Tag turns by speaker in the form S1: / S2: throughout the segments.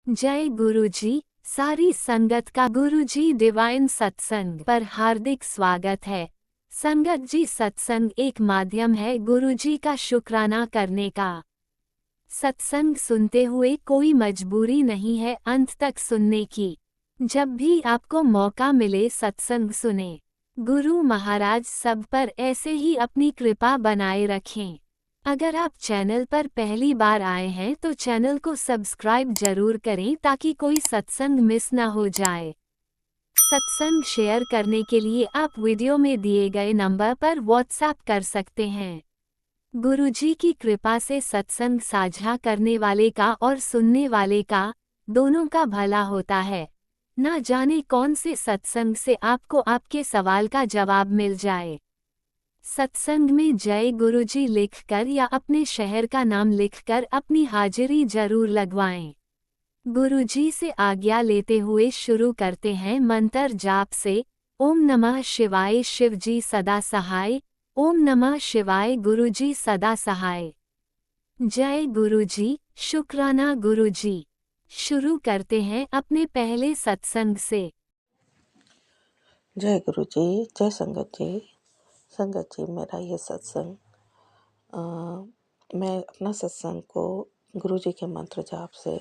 S1: जय गुरुजी। सारी संगत का गुरुजी डिवाइन सत्संग पर हार्दिक स्वागत है। संगत जी, सत्संग एक माध्यम है गुरुजी का शुक्राना करने का। सत्संग सुनते हुए कोई मजबूरी नहीं है अंत तक सुनने की। जब भी आपको मौका मिले सत्संग सुने। गुरु महाराज सब पर ऐसे ही अपनी कृपा बनाए रखें। अगर आप चैनल पर पहली बार आए हैं तो चैनल को सब्सक्राइब जरूर करें ताकि कोई सत्संग मिस ना हो जाए। सत्संग शेयर करने के लिए आप वीडियो में दिए गए नंबर पर व्हाट्सएप कर सकते हैं। गुरुजी की कृपा से सत्संग साझा करने वाले का और सुनने वाले का, दोनों का भला होता है। ना जाने कौन से सत्संग से आपको आपके सवाल का जवाब मिल जाए। सत्संग में जय गुरुजी लिखकर या अपने शहर का नाम लिखकर अपनी हाजिरी जरूर लगवाएं। गुरुजी से आज्ञा लेते हुए शुरू करते हैं मंत्र जाप से। ओम नमः शिवाय शिवजी सदा सहाय। ओम नमः शिवाय गुरुजी सदा सहाय। जय गुरुजी, शुक्राना गुरुजी। शुरू करते हैं अपने पहले सत्संग से।
S2: जय गुरु जी, जय संगत जी। संगत जी, मेरा ये सत्संग मैं अपना सत्संग को गुरु जी के मंत्र जाप से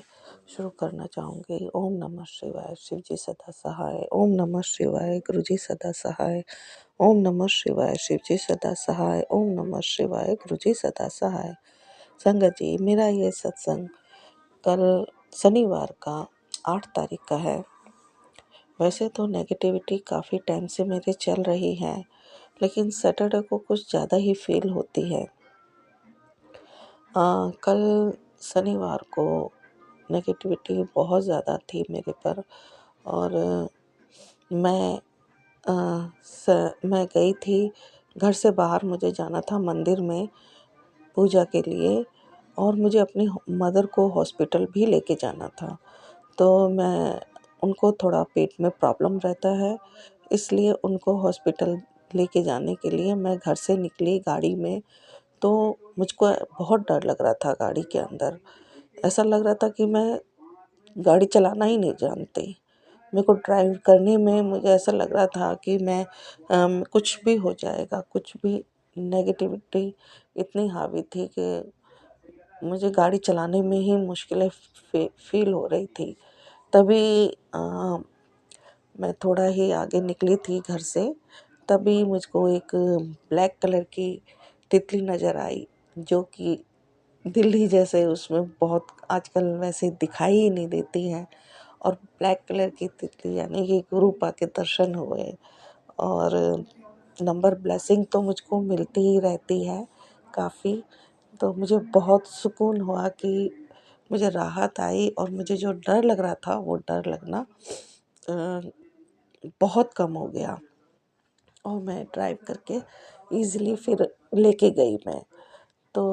S2: शुरू करना चाहूँगी। ओम नमः शिवाय शिव जी सदा सहाय। ओम नमः शिवाय गुरु जी सदा सहाय। ओम नमः शिवाय शिव जी सदा सहाय। ओम नमः शिवाय गुरु जी सदा सहाय। संगत जी, मेरा ये सत्संग कल शनिवार का 8 तारीख का है। वैसे तो नेगेटिविटी काफ़ी टाइम से मेरी चल रही है, लेकिन सैटरडे को कुछ ज़्यादा ही फील होती है। कल शनिवार को नेगेटिविटी बहुत ज़्यादा थी मेरे पर और मैं मैं गई थी। घर से बाहर मुझे जाना था मंदिर में पूजा के लिए और मुझे अपनी मदर को हॉस्पिटल भी लेके जाना था। तो मैं उनको थोड़ा पेट में प्रॉब्लम रहता है, इसलिए उनको हॉस्पिटल लेके जाने के लिए मैं घर से निकली गाड़ी में। तो मुझको बहुत डर लग रहा था गाड़ी के अंदर। ऐसा लग रहा था कि मैं गाड़ी चलाना ही नहीं जानती। मेरे को ड्राइव करने में मुझे ऐसा लग रहा था कि मैं कुछ भी हो जाएगा, कुछ भी। नेगेटिविटी इतनी हावी थी कि मुझे गाड़ी चलाने में ही मुश्किलें फील हो रही थी। तभी मैं थोड़ा ही आगे निकली थी घर से, तभी मुझको एक ब्लैक कलर की तितली नज़र आई, जो कि दिल्ली जैसे उसमें बहुत आजकल वैसे दिखाई ही नहीं देती हैं। और ब्लैक कलर की तितली यानी कि गुरु पा के दर्शन हुए। और नंबर ब्लेसिंग तो मुझको मिलती ही रहती है काफ़ी। तो मुझे बहुत सुकून हुआ कि मुझे राहत आई और मुझे जो डर लग रहा था वो डर लगना बहुत कम हो गया। और मैं ड्राइव करके ईज़िली फिर लेके गई मैं। तो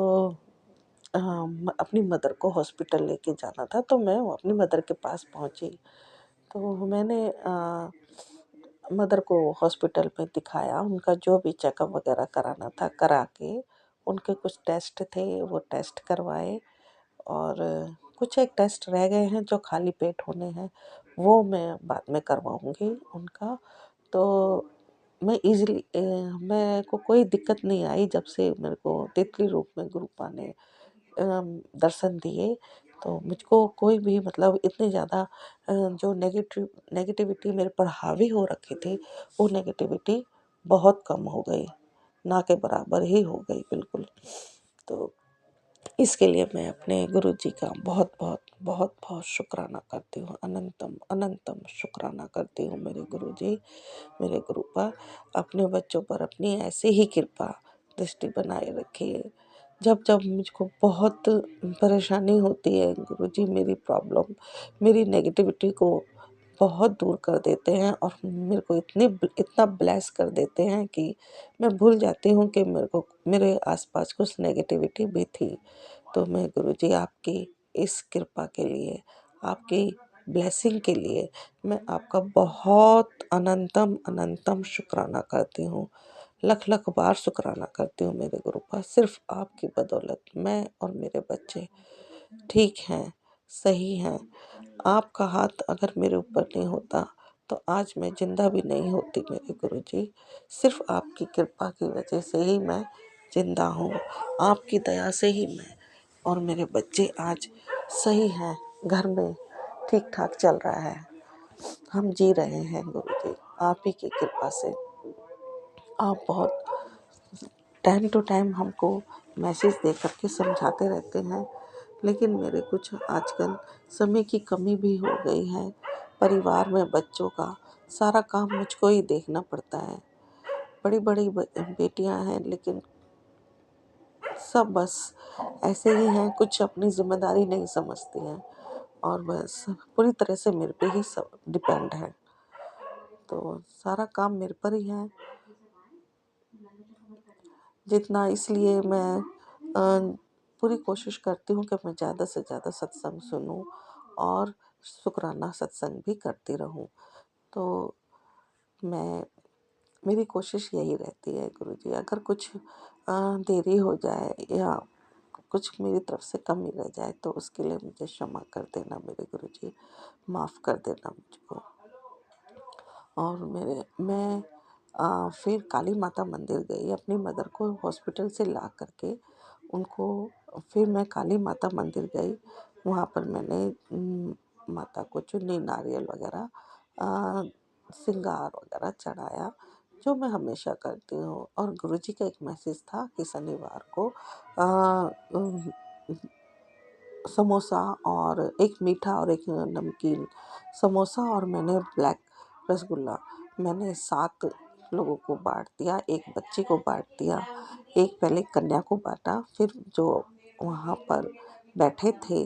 S2: अपनी मदर को हॉस्पिटल लेके जाना था, तो मैं अपनी मदर के पास पहुंची। तो मैंने मदर को हॉस्पिटल में दिखाया, उनका जो भी चेकअप वगैरह कराना था करा के, उनके कुछ टेस्ट थे वो टेस्ट करवाए। और कुछ एक टेस्ट रह गए हैं जो खाली पेट होने हैं, वो मैं बाद में करवाऊँगी उनका। तो मैं ईज़िली मेरे को कोई दिक्कत नहीं आई जब से मेरे को तितली रूप में गुरुपा ने दर्शन दिए। तो मुझको कोई भी मतलब इतनी ज़्यादा जो नेगेटिविटी मेरे पर हावी हो रखी थी, वो नेगेटिविटी बहुत कम हो गई, ना के बराबर ही हो गई बिल्कुल। तो इसके लिए मैं अपने गुरुजी का बहुत बहुत बहुत बहुत शुक्राना करती हूँ। अनंतम अनंतम शुक्राना करती हूँ मेरे गुरुजी, मेरे गुरुपा। अपने बच्चों पर अपनी ऐसे ही कृपा दृष्टि बनाए रखिए। जब जब मुझको बहुत परेशानी होती है, गुरुजी मेरी प्रॉब्लम, मेरी नेगेटिविटी को बहुत दूर कर देते हैं और मेरे को इतना ब्लेस कर देते हैं कि मैं भूल जाती हूँ कि मेरे को मेरे आसपास कुछ नेगेटिविटी भी थी। तो मैं गुरुजी आपकी इस कृपा के लिए, आपकी ब्लेसिंग के लिए मैं आपका बहुत अनंतम अनंतम शुक्राना करती हूँ। लख लख बार शुक्राना करती हूँ मेरे गुरुपा। सिर्फ आपकी बदौलत मैं और मेरे बच्चे ठीक हैं। सही हैं। आपका हाथ अगर मेरे ऊपर नहीं होता तो आज मैं ज़िंदा भी नहीं होती मेरे गुरुजी। सिर्फ़ आपकी कृपा की वजह से ही मैं ज़िंदा हूँ। आपकी दया से ही मैं और मेरे बच्चे आज सही हैं, घर में ठीक-ठाक चल रहा है। हम जी रहे हैं गुरुजी, आप ही की कृपा से। आप बहुत टाइम टू टाइम हमको मैसेज दे कर के समझाते रहते हैं, लेकिन मेरे कुछ आजकल समय की कमी भी हो गई है। परिवार में बच्चों का सारा काम मुझको ही देखना पड़ता है। बड़ी-बड़ी बेटियां हैं, लेकिन सब बस ऐसे ही हैं, कुछ अपनी ज़िम्मेदारी नहीं समझती हैं और बस पूरी तरह से मेरे पे ही सब डिपेंड है। तो सारा काम मेरे पर ही है। जितना इसलिए मैं पूरी कोशिश करती हूँ कि मैं ज़्यादा से ज़्यादा सत्संग सुनूँ और शुक्राना सत्संग भी करती रहूँ। तो मैं मेरी कोशिश यही रहती है गुरुजी, अगर कुछ देरी हो जाए या कुछ मेरी तरफ से कमी रह जाए तो उसके लिए मुझे क्षमा कर देना मेरे गुरुजी, माफ़ कर देना मुझको। और मैं फिर काली माता मंदिर गई, अपनी मदर को हॉस्पिटल से ला करके उनको, फिर मैं काली माता मंदिर गई। वहाँ पर मैंने माता को चुन्नी, नारियल वगैरह, श्रृंगार वगैरह चढ़ाया, जो मैं हमेशा करती हूँ। और गुरुजी का एक मैसेज था कि शनिवार को अ, समोसा और एक मीठा और एक नमकीन, समोसा और मैंने ब्लैक रसगुल्ला मैंने 7 लोगों को बाँट दिया, एक बच्ची को बाँट दिया, एक पहले कन्या को बाँटा, फिर जो वहाँ पर बैठे थे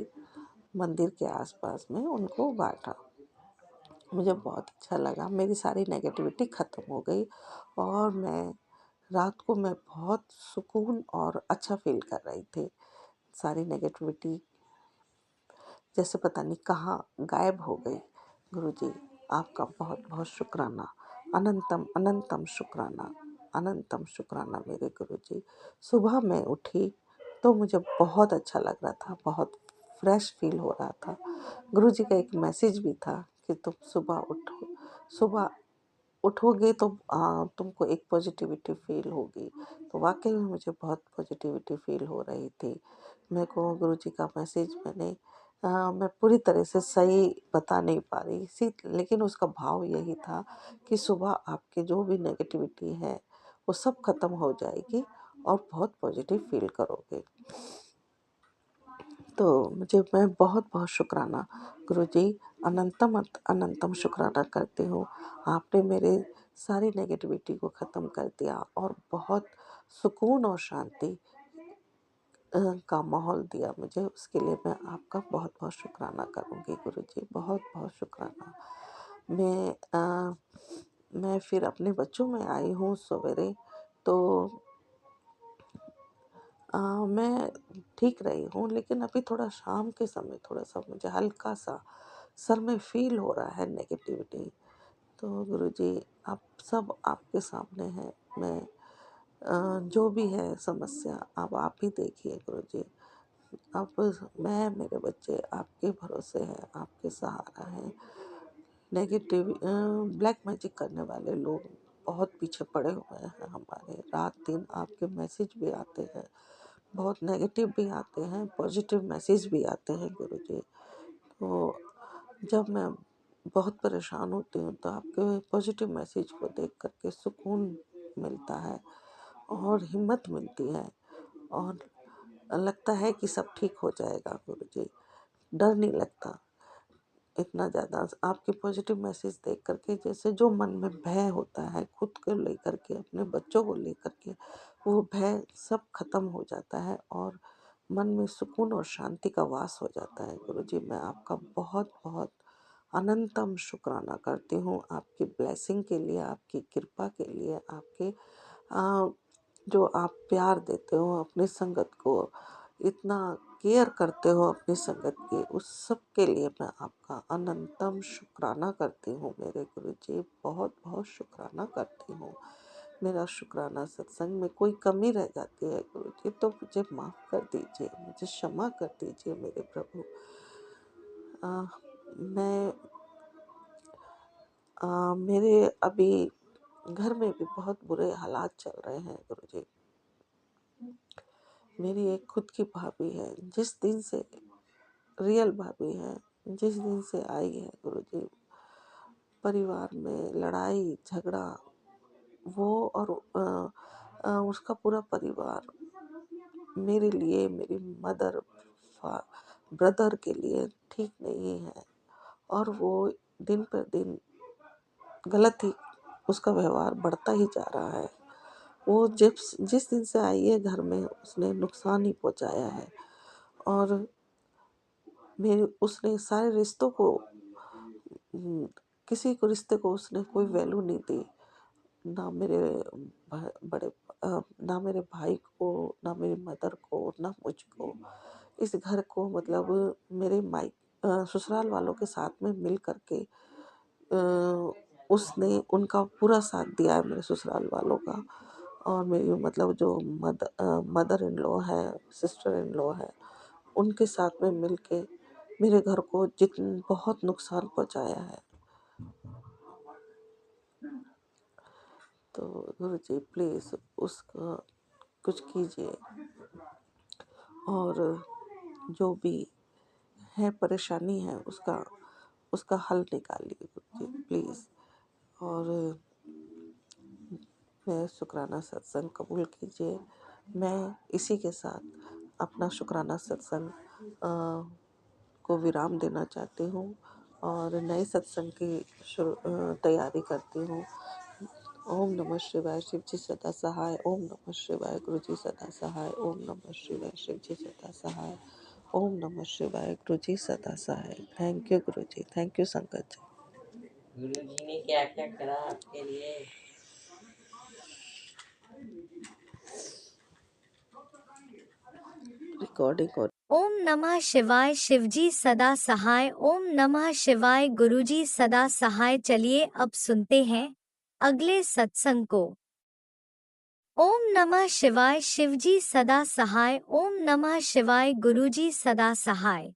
S2: मंदिर के आस-पास में उनको बाँटा। मुझे बहुत अच्छा लगा, मेरी सारी नेगेटिविटी ख़त्म हो गई और रात को मैं बहुत सुकून और अच्छा फ़ील कर रही थी। सारी नेगेटिविटी जैसे पता नहीं कहाँ गायब हो गई। गुरुजी, आपका बहुत-बहुत शुक्राना, अनंतम अनंतम शुक्राना, अनंतम शुक्राना मेरे गुरुजी। सुबह मैं उठी तो मुझे बहुत अच्छा लग रहा था, बहुत फ्रेश फ़ील हो रहा था। गुरुजी का एक मैसेज भी था कि तुम सुबह उठो, सुबह उठोगे तो तुमको एक पॉजिटिविटी फ़ील होगी। तो वाक़ई में मुझे बहुत पॉजिटिविटी फ़ील हो रही थी। मेरे को गुरुजी का मैसेज मैं पूरी तरह से सही बता नहीं पा रही थी, लेकिन उसका भाव यही था कि सुबह आपकी जो भी नेगेटिविटी है, वो सब ख़त्म हो जाएगी और बहुत पॉजिटिव फ़ील करोगे। तो मैं बहुत-बहुत शुक्राना गुरुजी, अनंतम शुक्राना करती हूँ। आपने मेरे सारी नेगेटिविटी को ख़त्म कर दिया और बहुत सुकून और शांति का माहौल दिया मुझे, उसके लिए मैं आपका बहुत-बहुत शुक्राना करूँगी गुरुजी, बहुत-बहुत शुक्राना। मैं मैं फिर अपने बच्चों में आई हूँ सवेरे, तो मैं ठीक रही हूँ, लेकिन अभी थोड़ा शाम के समय थोड़ा-सा मुझे हल्का-सा सर में फ़ील हो रहा है नेगेटिविटी। तो गुरुजी, आप सब आपके सामने है। मैं जो भी है समस्या अब आप ही देखिए गुरुजी। अब मेरे बच्चे आपके भरोसे हैं, आपके सहारा हैं। ब्लैक मैजिक करने वाले लोग बहुत पीछे पड़े हुए हैं हमारे। रात-दिन आपके मैसेज भी आते हैं, बहुत नेगेटिव भी आते हैं, पॉजिटिव मैसेज भी आते हैं गुरुजी। तो जब मैं बहुत परेशान होती हूँ तो आपके पॉजिटिव मैसेज को देख कर के सुकून मिलता है और हिम्मत मिलती है और लगता है कि सब ठीक हो जाएगा गुरुजी। डर नहीं लगता इतना ज़्यादा आपके पॉजिटिव मैसेज देख कर के, जैसे जो मन में भय होता है खुद को लेकर के, अपने बच्चों को लेकर के, वो भय सब खत्म हो जाता है और मन में सुकून और शांति का वास हो जाता है। गुरुजी, मैं आपका बहुत-बहुत अनंतम शुक्राना करती हूँ, आपकी ब्लेसिंग के लिए, आपकी कृपा के लिए, आपके अ, जो आप प्यार देते हो अपनी संगत को, इतना केयर करते हो अपनी संगत की, उस सब के लिए मैं आपका अनंतम शुक्राना करती हूँ मेरे गुरुजी, बहुत-बहुत शुक्राना करती हूँ। मेरा शुक्राना सत्संग में कोई कमी रह जाती है गुरुजी तो मुझे माफ़ कर दीजिए, मुझे क्षमा कर दीजिए मेरे प्रभु। अ, मैं मेरे अभी घर में भी बहुत बुरे हालात चल रहे हैं गुरुजी। मेरी एक खुद की भाभी है, जिस दिन से रियल भाभी है, जिस दिन से आई है गुरुजी, परिवार में लड़ाई झगड़ा, वो और उसका पूरा परिवार मेरे लिए, मेरी मदर ब्रदर के लिए ठीक नहीं है, और वो दिन पर दिन गलत ही उसका व्यवहार बढ़ता ही जा रहा है। वो जिस दिन से आई है घर में, उसने नुकसान ही पहुंचाया है, और मेरे उसने सारे रिश्तों को किसी को रिश्ते को उसने कोई वैल्यू नहीं दी। ना मेरे बड़े ना मेरे भाई को, ना मेरी मदर को, ना मुझको। इस घर को मतलब मेरे ससुराल वालों के साथ में मिल करके उसने उनका पूरा साथ दिया है, मेरे ससुराल वालों का। और मेरी मतलब जो मदर इन लॉ है, सिस्टर इन लॉ है, उनके साथ में मिल के मेरे घर को बहुत नुकसान पहुंचाया है। तो गुरुजी प्लीज़ उसका कुछ कीजिए, और जो भी है परेशानी है उसका उसका हल निकालिए गुरुजी प्लीज़। और मैं शुक्राना सत्संग कबूल कीजिए। मैं इसी के साथ अपना शुक्राना सत्संग को विराम देना चाहती हूँ, और नए सत्संग की तैयारी करती हूँ। ओम नमः शिवाय, शिव जी सदा सहाय। ओम नमः शिवाय, गुरु जी सदा सहाय। ओम नमः शिवाय, शिव जी सदा सहाय। ओम नमः शिवाय, गुरु जी सदा सहाय। Thank you Guru ji, thank you संगत जी। गुरु जी ने क्या क्या करा आपके लिए? रिकॉर्डिंग हो।
S1: ओम नमः शिवाय, शिवजी सदा सहाय। ओम नमः शिवाय, गुरुजी सदा सहाय। चलिए अब सुनते हैं अगले सत्संग को। ओम नमः शिवाय, शिवजी सदा सहाय। ओम नमः शिवाय, गुरुजी सदा सहाय।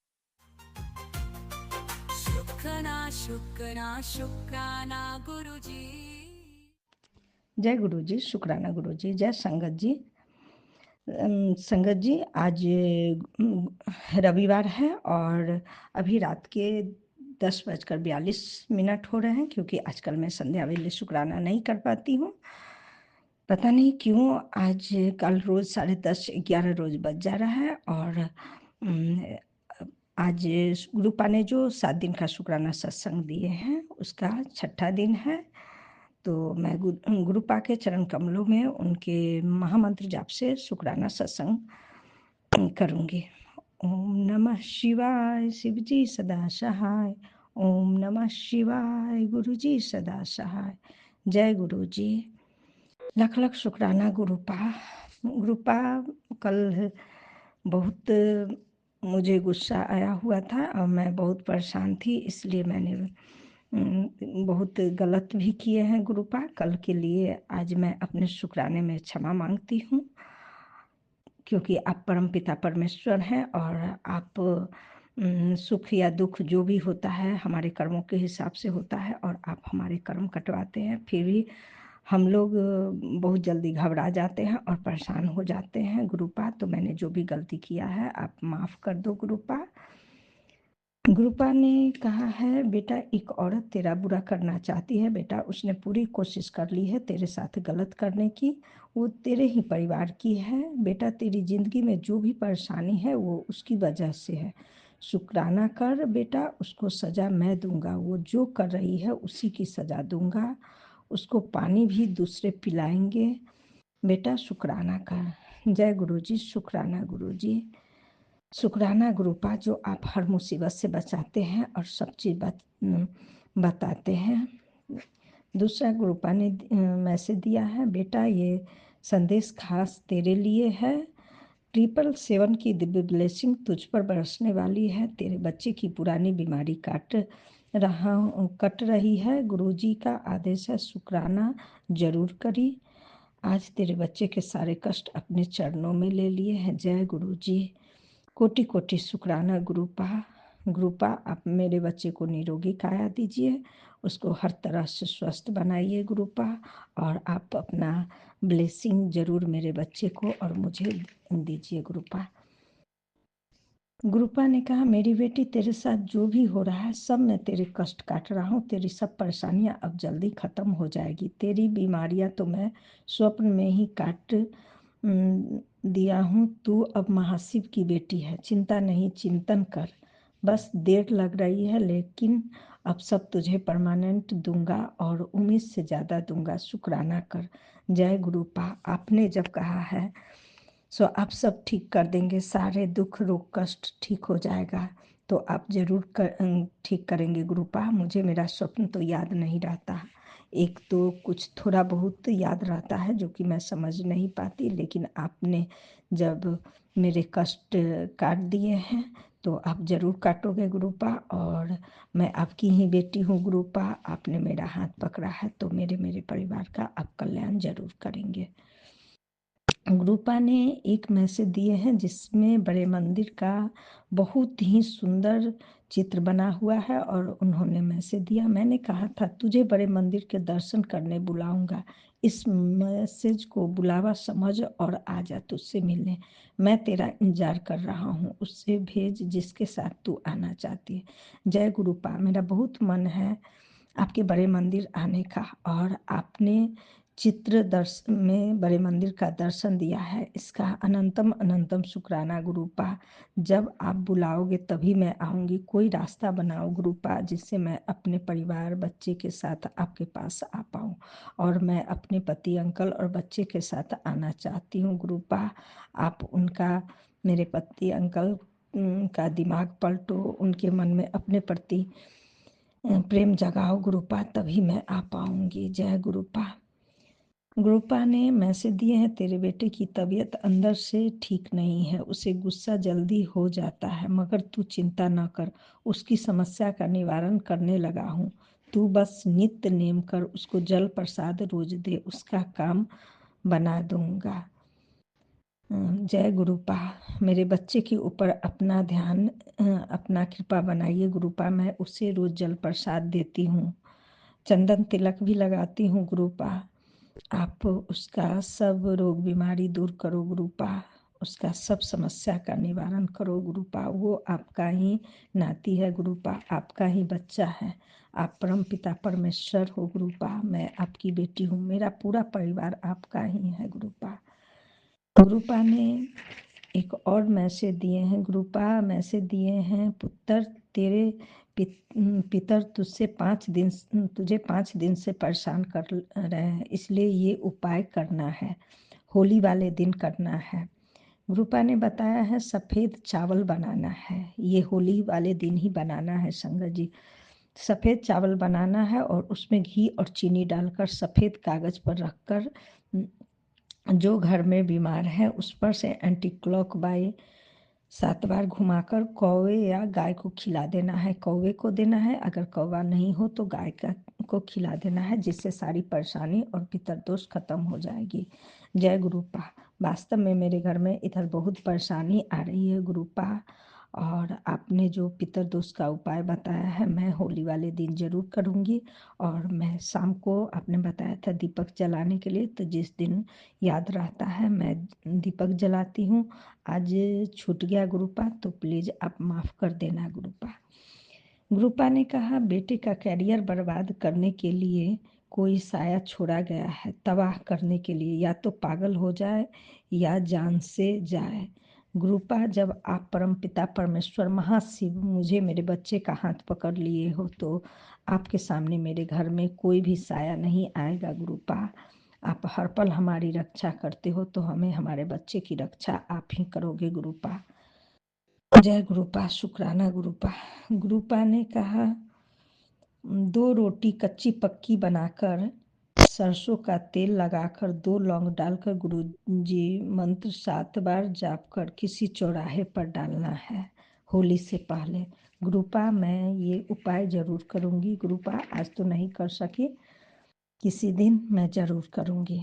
S3: शुक्राना शुक्राना शुक्राना गुरुजी।
S4: जय गुरु जी, शुक्राना गुरु जी, जय संगत जी। संगत जी, आज रविवार है और अभी रात के 10:42 हो रहे हैं, क्योंकि आजकल मैं संध्या वेले शुक्राना नहीं कर पाती हूँ। पता नहीं क्यों आज कल रोज़ 10:30-11 रोज़ बज जा रहा है। और आज गुरुपा ने जो 7 दिन का शुक्राना सत्संग दिए हैं उसका 6ठा दिन है। तो मैं गुरुपा के चरण कमलों में उनके महामंत्र जाप से शुक्राना सत्संग करूँगी। ओम नमः शिवाय, शिवजी सदा सहाय। ओम नमः शिवाय, गुरुजी सदा सहाय। जय गुरु जी, लख लख शुक्राना गुरुपा। गुरुपा, कल बहुत मुझे गुस्सा आया हुआ था और मैं बहुत परेशान थी, इसलिए मैंने बहुत गलत भी किए हैं गुरुपा। कल के लिए आज मैं अपने शुक्राने में क्षमा मांगती हूँ, क्योंकि आप परमपिता परमेश्वर हैं और आप सुख या दुख जो भी होता है हमारे कर्मों के हिसाब से होता है, और आप हमारे कर्म कटवाते हैं। फिर भी हम लोग बहुत जल्दी घबरा जाते हैं और परेशान हो जाते हैं गुरुपा। तो मैंने जो भी गलती किया है आप माफ़ कर दो गुरुपा। गुरुपा ने कहा है, बेटा एक औरत तेरा बुरा करना चाहती है बेटा, उसने पूरी कोशिश कर ली है तेरे साथ गलत करने की, वो तेरे ही परिवार की है बेटा। तेरी ज़िंदगी में जो भी परेशानी है वो उसकी वजह से है। शुक्राना कर बेटा, उसको सज़ा मैं दूंगा। वो जो कर रही है उसी की सज़ा दूंगा। उसको पानी भी दूसरे पिलाएंगे बेटा, शुक्राना कर। जय गुरु जी, शुक्राना गुरु जी। शुक्राना गुरुपा, जो आप हर मुसीबत से बचाते हैं और सब चीज़ बताते हैं। दूसरा गुरुपा ने मैसेज दिया है, बेटा ये संदेश खास तेरे लिए है। 777 की दिव्य ब्लेसिंग तुझ पर बरसने वाली है। तेरे बच्चे की पुरानी बीमारी कट रही है। गुरुजी का आदेश है, शुक्राना जरूर करी। आज तेरे बच्चे के सारे कष्ट अपने चरणों में ले लिए हैं। जय गुरु जी, कोटि कोटि शुक्राना गुरुपा। गुरुपा आप मेरे बच्चे को निरोगी काया दीजिए, उसको हर तरह से स्वस्थ बनाइए गुरुपा, और आप अपना ब्लेसिंग ज़रूर मेरे बच्चे को और मुझे दीजिए गुरुपा। गुरुपा ने कहा, मेरी बेटी तेरे साथ जो भी हो रहा है सब मैं तेरे कष्ट काट रहा हूँ, तेरी सब परेशानियाँ अब जल्दी ख़त्म हो जाएगी, तेरी बीमारियाँ तो मैं स्वप्न में ही काट दिया हूँ। तू अब महाशिव की बेटी है, चिंता नहीं, चिंतन कर, बस देर लग रही है लेकिन अब सब तुझे परमानेंट दूंगा और उम्मीद से ज़्यादा दूंगा, शुक्राना कर। जय गुरुपा, आपने जब कहा है सो आप सब ठीक कर देंगे, सारे दुख रोग कष्ट ठीक हो जाएगा, तो आप ज़रूर ठीक करेंगे गुरुपा। मुझे मेरा स्वप्न तो याद नहीं रहता, एक तो कुछ थोड़ा बहुत याद रहता है जो कि मैं समझ नहीं पाती, लेकिन आपने जब मेरे कष्ट काट दिए हैं तो आप ज़रूर काटोगे गुरुपा, और मैं आपकी ही बेटी हूँ गुरुपा, आपने मेरा हाथ पकड़ा है तो मेरे परिवार का आप कल्याण ज़रूर करेंगे। गुरुपा ने एक मैसेज दिए हैं जिसमें बड़े मंदिर का बहुत ही सुंदर चित्र बना हुआ है, और उन्होंने मैसेज दिया, मैंने कहा था तुझे बड़े मंदिर के दर्शन करने बुलाऊंगा, इस मैसेज को बुलावा समझ और आ जा तुझसे मिलने, मैं तेरा इंतजार कर रहा हूँ, उससे भेज जिसके साथ तू आना चाहती है। जय गुरुपा, मेरा बहुत मन है आपके बड़े मंदिर आने का, और आपने चित्र दर्शन में बड़े मंदिर का दर्शन दिया है, इसका अनंतम अनंतम शुक्राना गुरुपा। जब आप बुलाओगे तभी मैं आऊँगी, कोई रास्ता बनाओ गुरुपा जिससे मैं अपने परिवार बच्चे के साथ आपके पास आ पाऊँ, और मैं अपने पति अंकल और बच्चे के साथ आना चाहती हूँ गुरुपा। आप उनका, मेरे पति अंकल का दिमाग पलटो, उनके मन में अपने प्रति प्रेम जगाओ गुरुपा, तभी मैं आ पाऊँगी। जय गुरुपा। गुरुपा ने मैसेज दिए हैं, तेरे बेटे की तबीयत अंदर से ठीक नहीं है, उसे गुस्सा जल्दी हो जाता है, मगर तू चिंता न कर, उसकी समस्या का निवारण करने लगा हूँ, तू बस नित्य नेम कर, उसको जल प्रसाद रोज दे, उसका काम बना दूंगा। जय गुरुपा, मेरे बच्चे के ऊपर अपना ध्यान, अपना कृपा बनाइए गुरुपा, मैं उसे रोज जल प्रसाद देती हूँ, चंदन तिलक भी लगाती हूँ गुरुपा, आप उसका सब रोग बीमारी दूर करो गुरुपा, उसका सब समस्या का निवारण करो गुरुपा, वो आपका ही नाती है गुरुपा, आपका ही बच्चा है, आप परम पिता परमेश्वर हो गुरुपा, मैं आपकी बेटी हूँ, मेरा पूरा परिवार आपका ही है गुरुपा। गुरुपा ने एक और मैसेज दिए हैं गुरुपा, मैसेज दिए हैं, पुत्र तेरे पितर तुझे 5 दिन से परेशान कर रहे हैं, इसलिए ये उपाय करना है, होली वाले दिन करना है। गुरुपा ने बताया है सफ़ेद चावल बनाना है, ये होली वाले दिन ही बनाना है संगत जी, सफ़ेद चावल बनाना है और उसमें घी और चीनी डालकर सफ़ेद कागज़ पर रखकर जो घर में बीमार है उस पर से एंटी क्लॉक बाय 7 बार घुमाकर कौवे या गाय को खिला देना है, कौवे को देना है, अगर कौवा नहीं हो तो गाय को खिला देना है, जिससे सारी परेशानी और पितरदोष खत्म हो जाएगी। जय गुरुपा, वास्तव में मेरे घर में इधर बहुत परेशानी आ रही है गुरुपा, और आपने जो पितरदोष का उपाय बताया है मैं होली वाले दिन ज़रूर करूँगी, और मैं शाम को आपने बताया था दीपक जलाने के लिए, तो जिस दिन याद रहता है मैं दीपक जलाती हूँ, आज छूट गया गुरुपा तो प्लीज़ आप माफ़ कर देना गुरुपा। गुरुपा ने कहा बेटे का कैरियर बर्बाद करने के लिए कोई साया छोड़ा गया है, तबाह करने के लिए, या तो पागल हो जाए या जान से जाए। गुरुपा जब आप परमपिता परमेश्वर महाशिव मुझे मेरे बच्चे का हाथ पकड़ लिए हो तो आपके सामने मेरे घर में कोई भी साया नहीं आएगा गुरुपा, आप हर पल हमारी रक्षा करते हो तो हमें हमारे बच्चे की रक्षा आप ही करोगे गुरुपा। जय गुरुपा, शुक्राना गुरुपा। गुरुपा ने कहा 2 रोटी कच्ची पक्की बनाकर सरसों का तेल लगाकर 2 लौंग डालकर गुरुजी मंत्र 7 बार जाप कर किसी चौराहे पर डालना है होली से पहले। गुरुपा मैं ये उपाय ज़रूर करूँगी गुरुपा, आज तो नहीं कर सकी, किसी दिन मैं ज़रूर करूँगी।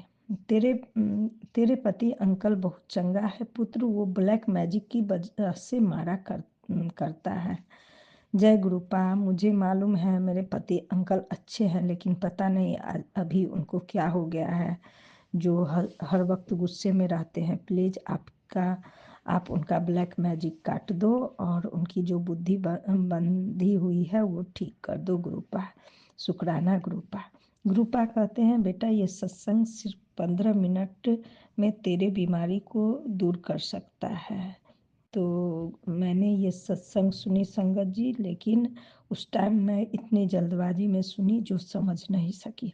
S4: तेरे पति अंकल बहुत चंगा है पुत्र, वो ब्लैक मैजिक की वजह से मारा करता है, जय गुरुपा, मुझे मालूम है मेरे पति अंकल अच्छे हैं, लेकिन पता नहीं अभी उनको क्या हो गया है जो हर वक्त गुस्से में रहते हैं। प्लीज़ आप उनका ब्लैक मैजिक काट दो और उनकी जो बुद्धि बंधी हुई है वो ठीक कर दो गुरुपा। शुक्राना गुरुपा। गुरुपा कहते हैं, बेटा ये सत्संग सिर्फ 15 मिनट में तेरे बीमारी को दूर कर सकता है। तो मैंने ये सत्संग सुनी संगत जी, लेकिन उस टाइम मैं इतनी जल्दबाजी में सुनी जो समझ नहीं सकी,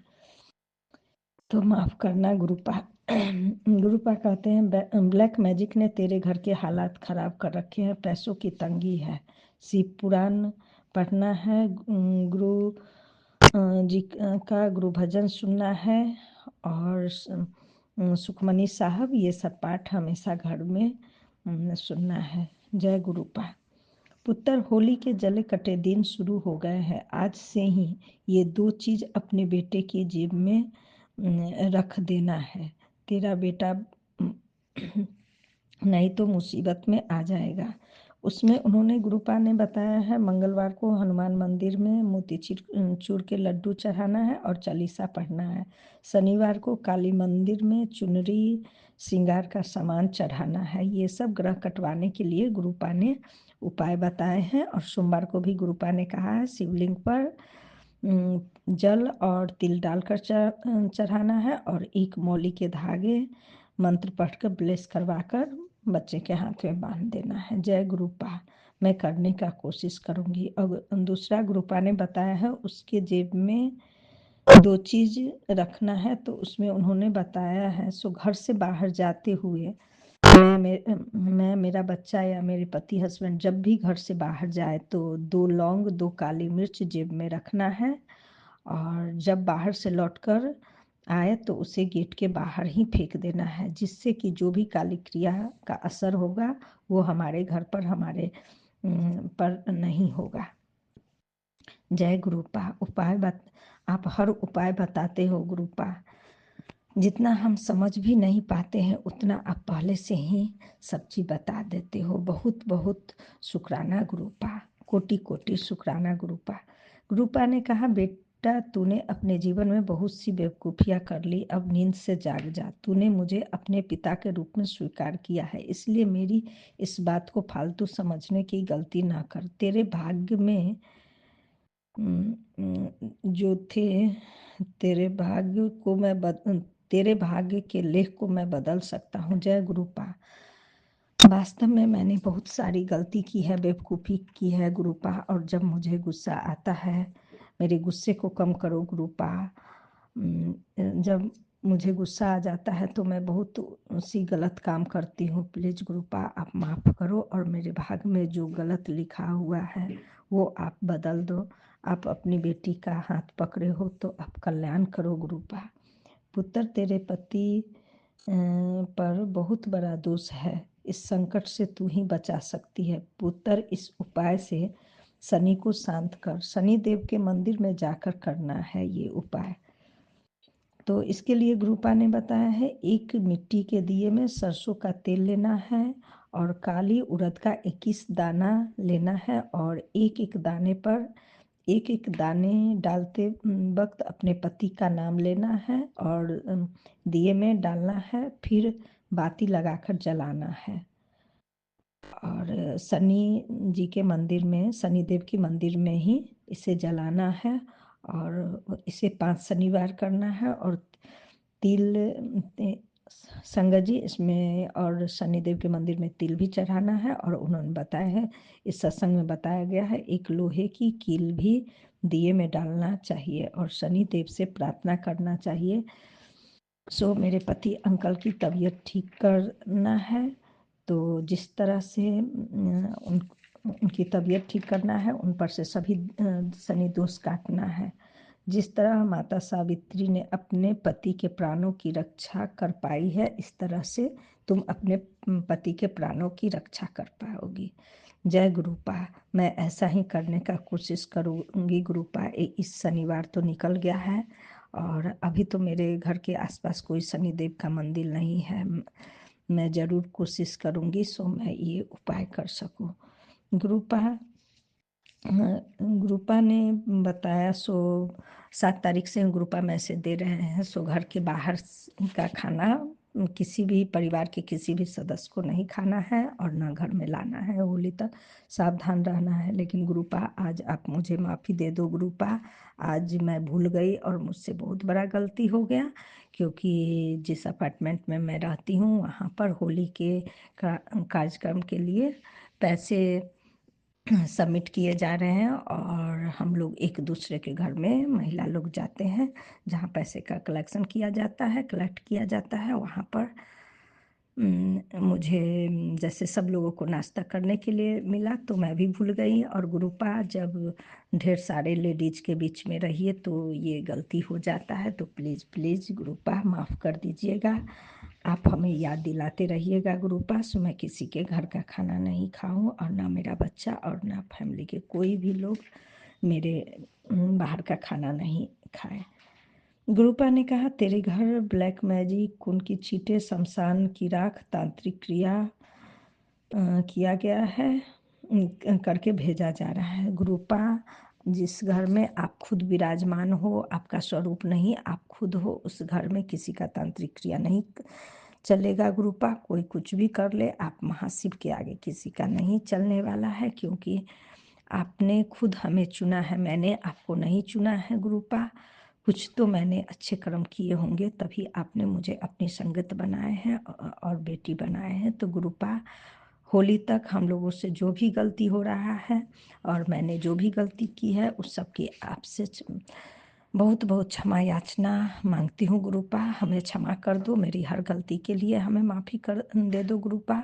S4: तो माफ़ करना गुरुपा। गुरुपा कहते हैं, ब्लैक मैजिक ने तेरे घर के हालात ख़राब कर रखे हैं, पैसों की तंगी है, शिव पुराण पढ़ना है, गुरु जी का गुरु भजन सुनना है और सुखमनी साहब ये सब पाठ हमेशा घर में सुनना है। जय गुरुपा। पुत्र, होली के जले कटे दिन शुरू हो गए हैं। आज से ही ये 2 चीज़ अपने बेटे की जेब में रख देना है। तेरा बेटा नहीं तो मुसीबत में आ जाएगा। उसमें उन्होंने गुरुपा ने बताया है, मंगलवार को हनुमान मंदिर में मोतीचूर के लड्डू चढ़ाना है और चालीसा पढ़ना है। शनिवार को काली मंदिर में चुनरी श्रृंगार का सामान चढ़ाना है। ये सब ग्रह कटवाने के लिए गुरुपा ने उपाय बताए हैं। और सोमवार को भी गुरुपा ने कहा है शिवलिंग पर जल और तिल डालकर चढ़ाना है और एक मौली के धागे मंत्र पढ़कर ब्लेस करवाकर बच्चे के हाथ में बांध देना है। जय गुरुपा, मैं करने का कोशिश करूँगी। और दूसरा गुरुपा ने बताया है उसके जेब में 2 चीज़ रखना है, तो उसमें उन्होंने बताया है, सो घर से बाहर जाते हुए मैं मेरा बच्चा या मेरे पति हस्बैंड जब भी घर से बाहर जाए तो 2 लौंग 2 काली मिर्च जेब में रखना है और जब बाहर से लौटकर आए तो उसे गेट के बाहर ही फेंक देना है, जिससे कि जो भी काली क्रिया का असर होगा वो हमारे घर पर हमारे पर नहीं होगा। जय गुरुपा। आप हर उपाय बताते हो गुरुपा, जितना हम समझ भी नहीं पाते हैं उतना आप पहले से ही सब चीज़ बता देते हो। बहुत बहुत शुक्राना गुरुपा, कोटि कोटि शुक्राना गुरुपा। गुरुपा ने कहा, बेटा तूने अपने जीवन में बहुत सी बेवकूफ़ियाँ कर ली, अब नींद से जाग जा। तूने मुझे अपने पिता के रूप में स्वीकार किया है, इसलिए मेरी इस बात को फालतू समझने की गलती ना कर। तेरे भाग्य में जो थे तेरे भाग्य के लेख को मैं बदल सकता हूँ। जय गुरुपा। वास्तव में मैंने बहुत सारी गलती की है, बेवकूफ़ी की है गुरुपा, और जब मुझे गुस्सा आता है मेरे गुस्से को कम करो गुरुपा। जब मुझे गुस्सा आ जाता है तो मैं बहुत सी गलत काम करती हूँ। प्लीज़ गुरुपा आप माफ़ करो और मेरे भाग्य में जो गलत लिखा हुआ है वो आप बदल दो। आप अपनी बेटी का हाथ पकड़े हो तो आप कल्याण करो गुरुपा। पुत्र, तेरे पति पर बहुत बड़ा दोष है, इस संकट से तू ही बचा सकती है। पुत्र, इस उपाय से शनि को शांत कर, शनि देव के मंदिर में जाकर करना है ये उपाय। तो इसके लिए गुरुपा ने बताया है, 1 मिट्टी के दिए में सरसों का तेल लेना है और काली उड़द का 21 दाना लेना है और एक एक दाने डालते वक्त अपने पति का नाम लेना है और दिए में डालना है, फिर बाती लगाकर जलाना है। और शनिदेव के मंदिर में ही इसे जलाना है और इसे 5 शनिवार करना है। और तिल संगत जी इसमें और शनिदेव के मंदिर में तिल भी चढ़ाना है। और उन्होंने बताया है, इस सत्संग में बताया गया है, एक लोहे की कील भी दिए में डालना चाहिए और शनिदेव से प्रार्थना करना चाहिए। सो मेरे पति अंकल की तबीयत ठीक करना है, तो जिस तरह से उनकी तबीयत ठीक करना है, उन पर से सभी शनि दोष काटना है। जिस तरह माता सावित्री ने अपने पति के प्राणों की रक्षा कर पाई है, इस तरह से तुम अपने पति के प्राणों की रक्षा कर पाओगी। जय गुरुपा, मैं ऐसा ही करने का कोशिश करूँगी गुरुपा। इस शनिवार तो निकल गया है और अभी तो मेरे घर के आसपास कोई शनिदेव का मंदिर नहीं है। मैं ज़रूर कोशिश करूँगी सो मैं ये उपाय कर सकूँ गुरुपा। ग्रुपा ने बताया सो 7 तारीख से ग्रुपा मैसेज दे रहे हैं सो घर के बाहर का खाना किसी भी परिवार के किसी भी सदस्य को नहीं खाना है और ना घर में लाना है, होली तक सावधान रहना है। लेकिन ग्रुपा आज आप मुझे माफ़ी दे दो ग्रुपा, आज मैं भूल गई और मुझसे बहुत बड़ा गलती हो गया, क्योंकि जिस अपार्टमेंट में मैं रहती हूँ वहाँ पर होली के कार्यक्रम के लिए पैसे सबमिट किए जा रहे हैं और हम लोग एक दूसरे के घर में महिला लोग जाते हैं जहाँ पैसे का कलेक्शन किया जाता है, कलेक्ट किया जाता है। वहाँ पर मुझे जैसे सब लोगों को नाश्ता करने के लिए मिला तो मैं भी भूल गई, और ग्रुपा जब ढेर सारे लेडीज के बीच में रहिए तो ये गलती हो जाता है, तो प्लीज़ प्लीज़ ग्रुपा माफ़ कर दीजिएगा। आप हमें याद दिलाते रहिएगा ग्रुपा, सो मैं किसी के घर का खाना नहीं खाऊं और ना मेरा बच्चा और ना फैमिली के कोई भी लोग मेरे बाहर का खाना नहीं खाए। ग्रुपा ने कहा तेरे घर ब्लैक मैजिक, खून की चीटें, शमशान की राख, तांत्रिक क्रिया किया गया है, करके भेजा जा रहा है। ग्रुपा, जिस घर में आप खुद विराजमान हो, आपका स्वरूप नहीं आप खुद हो, उस घर में किसी का तांत्रिक क्रिया नहीं चलेगा। ग्रुपा, कोई कुछ भी कर ले, आप महाशिव के आगे किसी का नहीं चलने वाला है, क्योंकि आपने खुद हमें चुना है, मैंने आपको नहीं चुना है। ग्रुपा, कुछ तो मैंने अच्छे कर्म किए होंगे तभी आपने मुझे अपनी संगत बनाए हैं और बेटी बनाए हैं। तो ग्रुपा, होली तक हम लोगों से जो भी गलती हो रहा है और मैंने जो भी गलती की है उस सब की आपसे बहुत बहुत क्षमा याचना मांगती हूँ। ग्रुपा, हमें क्षमा कर दो, मेरी हर गलती के लिए हमें माफ़ी कर दे दो ग्रुपा,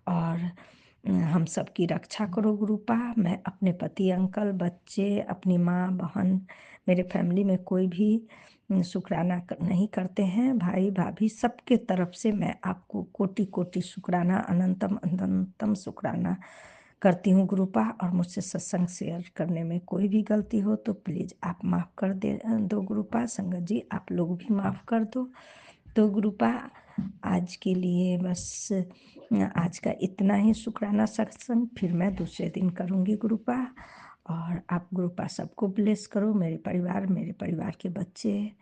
S4: और हम सब की रक्षा करो ग्रुपा। मैं अपने पति, अंकल, बच्चे, अपनी माँ, बहन, मेरे फैमिली में कोई भी शुक्राना नहीं करते हैं, भाई भाभी सबके तरफ से मैं आपको कोटि कोटि शुक्राना, अनंतम अनंतम शुक्राना करती हूँ ग्रुपा। और मुझसे सत्संग शेयर करने में कोई भी गलती हो तो प्लीज़ आप माफ़ कर दो ग्रुपा। संगत जी आप लोग भी माफ़ कर दो। तो ग्रुपा, आज के लिए बस आज का इतना ही शुक्राना सत्संग, फिर मैं दूसरे दिन करूँगी ग्रुपा। और आप ग्रुपा सबको ब्लेस करो, मेरे परिवार के बच्चे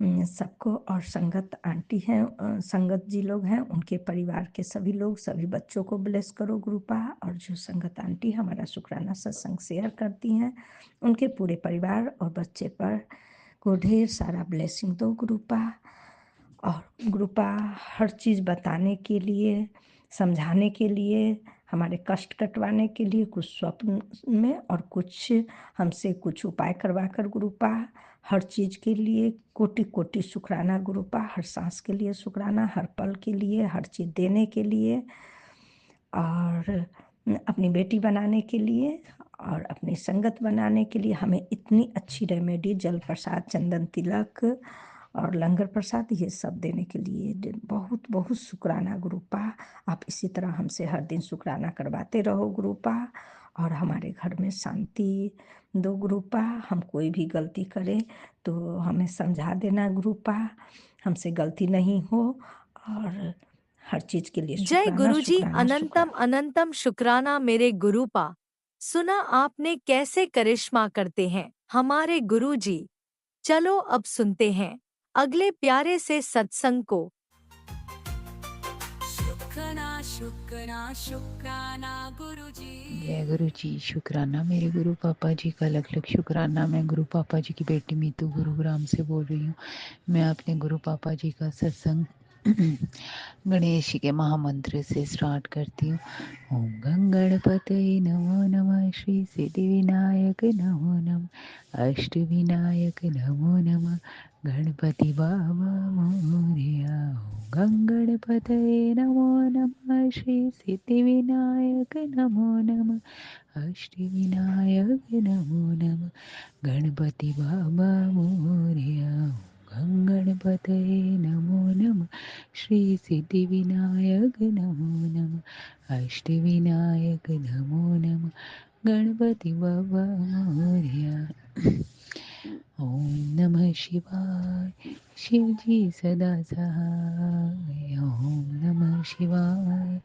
S4: सबको, और संगत आंटी हैं, संगत जी लोग हैं उनके परिवार के सभी लोग, सभी बच्चों को ब्लेस करो ग्रुपा। और जो संगत आंटी हमारा शुक्राना सत्संग शेयर करती हैं उनके पूरे परिवार और बच्चे पर को ढेर सारा ब्लेसिंग दो ग्रुपा। और ग्रुपा, हर चीज़ बताने के लिए, समझाने के लिए, हमारे कष्ट कटवाने के लिए, कुछ स्वप्न में और कुछ हमसे कुछ उपाय करवा कर ग्रुपा, हर चीज़ के लिए कोटि कोटि शुक्राना ग्रुपा। हर सांस के लिए शुक्राना, हर पल के लिए, हर चीज़ देने के लिए, और अपनी बेटी बनाने के लिए और अपनी संगत बनाने के लिए, हमें इतनी अच्छी रेमेडी, जल प्रसाद, चंदन तिलक और लंगर प्रसाद ये सब देने के लिए बहुत बहुत शुक्राना ग्रुपा। आप इसी तरह हमसे हर दिन शुक्राना करवाते रहो ग्रुपा, और हमारे घर में शांति दो ग्रुपा। हम कोई भी गलती करें तो हमें समझा देना ग्रुपा, हमसे गलती नहीं हो, और हर चीज़ के लिए
S1: जय
S4: शुक्राना
S1: गुरुजी,
S4: शुक्राना
S1: अनंतम
S4: शुक्राना।
S1: अनंतम शुक्राना मेरे गुरुपा। सुना आपने कैसे करिश्मा करते हैं हमारे गुरुजी। चलो अब सुनते हैं अगले प्यारे से सत्संग को।
S3: शुक्राना शुक्राना शुक्राना गुरुजी।
S5: जय गुरु जी, शुक्राना मेरे गुरु पापा जी का लख लख शुक्राना। मैं गुरु पापा जी की बेटी मीतू गुरुग्राम से बोल रही हूँ। मैं अपने गुरु पापा जी का सत्संग गणेश जी के महामंत्र से स्टार्ट करती हूँ। ओम गंगणपतये नमो नमः, श्री सिद्धि विनायक नमो नमः, अष्ट विनायक नमो नमः, गणपति बाबा मोरया। ओम गंगणपतये नमो नमः, श्री सिद्धि विनायक नमो नमः, अष्ट विनायक नमो नमः, गणपति बाबा मोरया। गंगणपतये नमो नमः, श्री सिद्धि विनायक नमो नमः, अष्ट विनायक नमो नमः, गणपति बाबा मोरया। ओम नमः शिवाय, शिव जी सदा सहाय। ओम नमः शिवाय,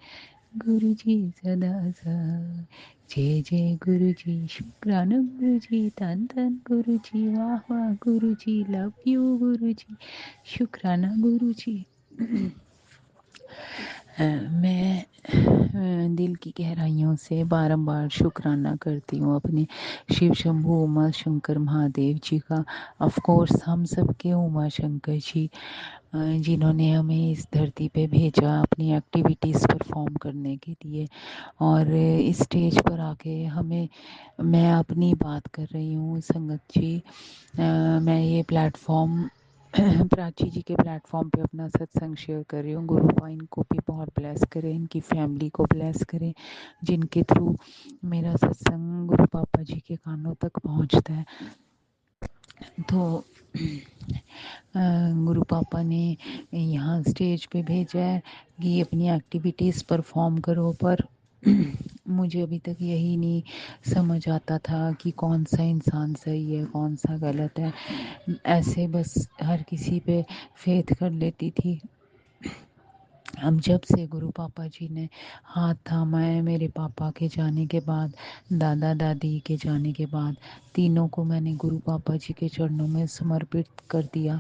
S5: गुरुजी सदा साथ। जय जय गुरुजी, शुक्राना गुरुजी, धन धन गुरुजी, वाह वाह गुरुजी, लव यू गुरुजी, शुक्राना गुरुजी। मैं दिल की गहराइयों से बारंबार शुक्राना करती हूँ अपने शिव शंभू उमा शंकर महादेव जी का। ऑफ कोर्स हम सब के उमा शंकर जी, जिन्होंने हमें इस धरती पे भेजा अपनी एक्टिविटीज़ परफॉर्म करने के लिए, और इस स्टेज पर आके हमें, मैं अपनी बात कर रही हूँ संगत जी, मैं ये प्लेटफॉर्म प्राची जी के प्लेटफॉर्म पे अपना सत्संग शेयर कर रही हूँ। गुरुपा इनको भी बहुत ब्लेस करें, इनकी फैमिली को ब्लेस करें, जिनके थ्रू मेरा सत्संग गुरु पापा जी के कानों तक पहुँचता है। तो गुरु पापा ने यहाँ स्टेज पे भेजा है कि अपनी एक्टिविटीज़ परफॉर्म करो, पर मुझे अभी तक यही नहीं समझ आता था कि कौन सा इंसान सही है कौन सा गलत है। ऐसे बस हर किसी पे फेथ कर लेती थी। अब जब से गुरु पापा जी ने हाथ थामा है, मेरे पापा के जाने के बाद, दादा दादी के जाने के बाद, तीनों को मैंने गुरु पापा जी के चरणों में समर्पित कर दिया।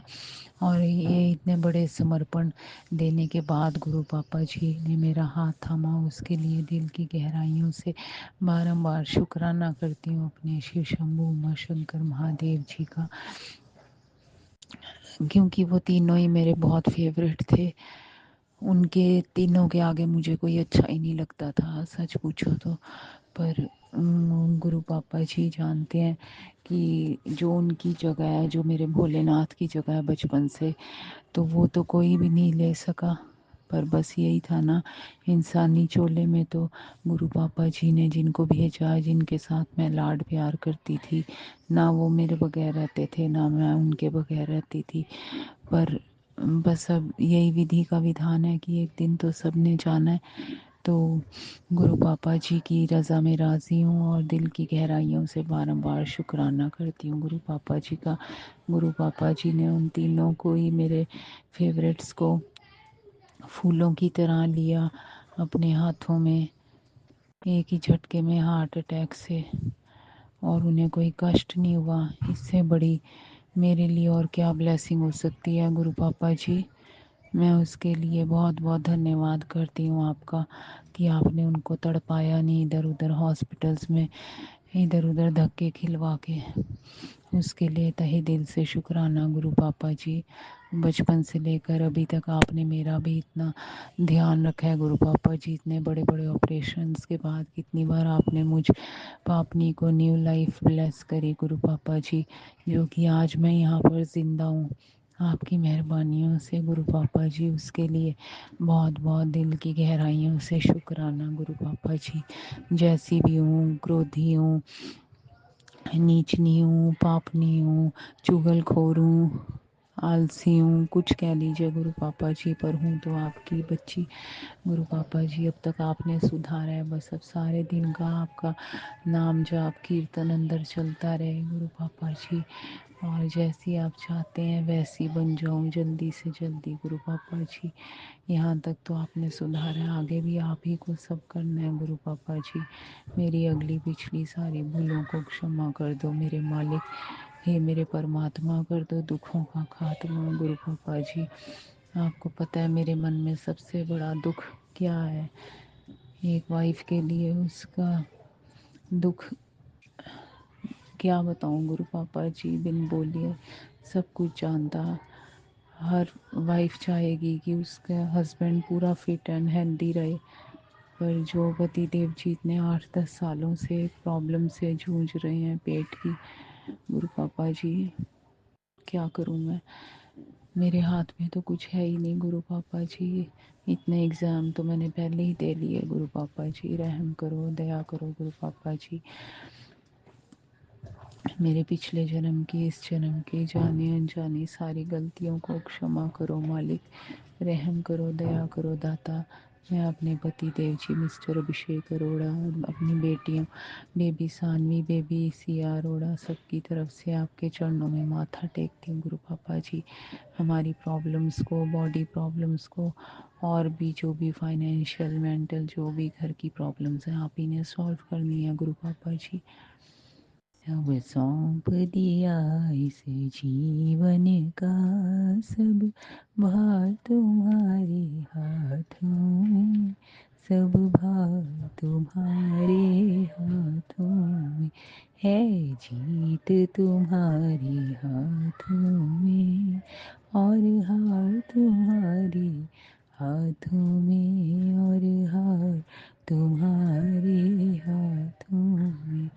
S5: और ये इतने बड़े समर्पण देने के बाद गुरु पापा जी ने मेरा हाथ थामा, उसके लिए दिल की गहराइयों से बारंबार शुक्राना करती हूँ अपने शिव शंभू उमा शंकर महादेव जी का, क्योंकि वो तीनों ही मेरे बहुत फेवरेट थे। उनके तीनों के आगे मुझे कोई अच्छा ही नहीं लगता था, सच पूछो तो। पर गुरु पापा जी जानते हैं कि जो उनकी जगह है, जो मेरे भोलेनाथ की जगह है बचपन से, तो वो तो कोई भी नहीं ले सका। पर बस यही था ना, इंसानी चोले में तो गुरु पापा जी ने जिनको भेजा, जिनके साथ मैं लाड प्यार करती थी, ना वो मेरे बगैर रहते थे ना मैं उनके बगैर रहती थी। पर बस अब यही विधि का विधान है कि एक दिन तो सबने जाना है। तो गुरु पापा जी की रज़ा में राज़ी हूँ और दिल की गहराइयों से बारंबार शुक्राना करती हूँ गुरु पापा जी का। गुरु पापा जी ने उन तीनों को ही, मेरे फेवरेट्स को, फूलों की तरह लिया अपने हाथों में एक ही झटके में हार्ट अटैक से, और उन्हें कोई कष्ट नहीं हुआ। इससे बड़ी मेरे लिए और क्या ब्लेसिंग हो सकती है गुरु पापा जी। मैं उसके लिए बहुत बहुत धन्यवाद करती हूँ आपका, कि आपने उनको तड़पाया नहीं इधर उधर हॉस्पिटल्स में, इधर उधर धक्के खिलवा के। उसके लिए तहे दिल से शुक्राना गुरु पापा जी। बचपन से लेकर अभी तक आपने मेरा भी इतना ध्यान रखा है गुरु पापा जी। इतने बड़े बड़े ऑपरेशंस के बाद कितनी बार आपने मुझ पापनी को न्यू लाइफ ब्लेस करी गुरु पापा जी, जो कि आज मैं यहाँ पर ज़िंदा हूँ आपकी मेहरबानियों से गुरु पापा जी। उसके लिए बहुत बहुत दिल की गहराइयों से शुक्राना गुरु पापा जी। जैसी भी हूँ, क्रोधी हूँ, नीचनी हूँ, पापनी हूँ, चुगलखोर हूँ, आलसी हूँ, कुछ कह लीजिए गुरु पापा जी, पर हूँ तो आपकी बच्ची गुरु पापा जी। अब तक आपने सुधारा है, बस अब सारे दिन का आपका नाम जाप कीर्तन अंदर चलता रहे गुरु पापा जी। और जैसी आप चाहते हैं वैसी बन जाऊँ जल्दी से जल्दी गुरु पापा जी। यहाँ तक तो आपने सुधारा है, आगे भी आप ही को सब करना है गुरु पापा जी। मेरी अगली पिछली सारी भूलों को क्षमा कर दो मेरे मालिक। हे मेरे परमात्मा, कर दो दुखों का खात्मा गुरु पापा जी। आपको पता है मेरे मन में सबसे बड़ा दुख क्या है। एक वाइफ के लिए उसका दुख क्या बताऊं गुरु पापा जी, बिन बोलिए सब कुछ जानता। हर वाइफ चाहेगी कि उसका हस्बैंड पूरा फिट एंड हेल्दी रहे, पर जो पति देव जी इतने 8-10 सालों से प्रॉब्लम से जूझ रहे हैं पेट की, गुरु पापा जी क्या करूं मैं। मेरे हाथ में तो कुछ है ही नहीं गुरु पापा जी। इतने एग्ज़ाम तो मैंने पहले ही दे लिए गुरु पापा जी। रहम करो, दया करो गुरु पापा जी। मेरे पिछले जन्म की, इस जन्म की जाने अनजाने सारी गलतियों को क्षमा करो मालिक। रहम करो, दया करो दाता। मैं अपने पति देव जी मिस्टर अभिषेक अरोड़ा, अपनी बेटियों बेबी सानवी, बेबी सिया अरोड़ा, सबकी तरफ से आपके चरणों में माथा टेकती हूँ गुरु पापा जी। हमारी प्रॉब्लम्स को, बॉडी प्रॉब्लम्स को, और भी जो भी फाइनेंशियल, मेंटल, जो भी घर की प्रॉब्लम्स हैं, आप इन्हें सॉल्व करनी है गुरु पापा जी। अब सौंप दिया इस जीवन का सब भार तुम्हारे हाथों में, सब भार तुम्हारे हाथों में है, जीत तुम्हारे हाथों में और हार तुम्हारे हाथों में और हार तुम्हारे हाथों में।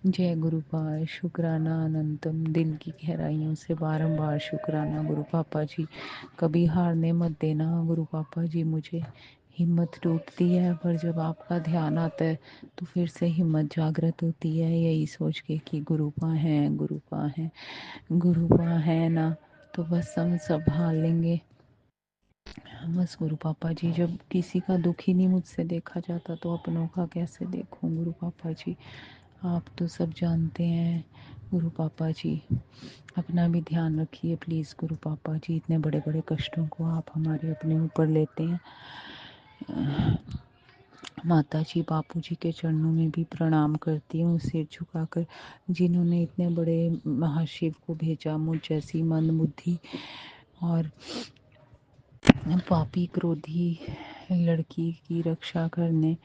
S5: जय गुरुपाल। शुक्राना अनंतम। दिल की गहराइयों से बारंबार शुक्राना गुरु पापा जी। कभी हारने मत देना गुरु पापा जी मुझे। हिम्मत टूटती है पर जब आपका ध्यान आता है तो फिर से हिम्मत जागृत होती है, यही सोच के कि गुरुपा है, गुरुपा है, गुरुपा है ना, तो बस हम संभाल लेंगे। बस गुरु पापा जी, जब किसी का दुख ही नहीं मुझसे देखा जाता तो अपनों का कैसे देखूं गुरु पापा जी। आप तो सब जानते हैं गुरु पापा जी। अपना भी ध्यान रखिए प्लीज़ गुरु पापा जी। इतने बड़े बड़े कष्टों को आप हमारे अपने ऊपर लेते हैं। माता जी बापू जी के चरणों में भी प्रणाम करती हूँ सिर झुकाकर, जिन्होंने इतने बड़े महाशिव को भेजा मुझ जैसी मंदबुद्धि और पापी क्रोधी लड़की की रक्षा करने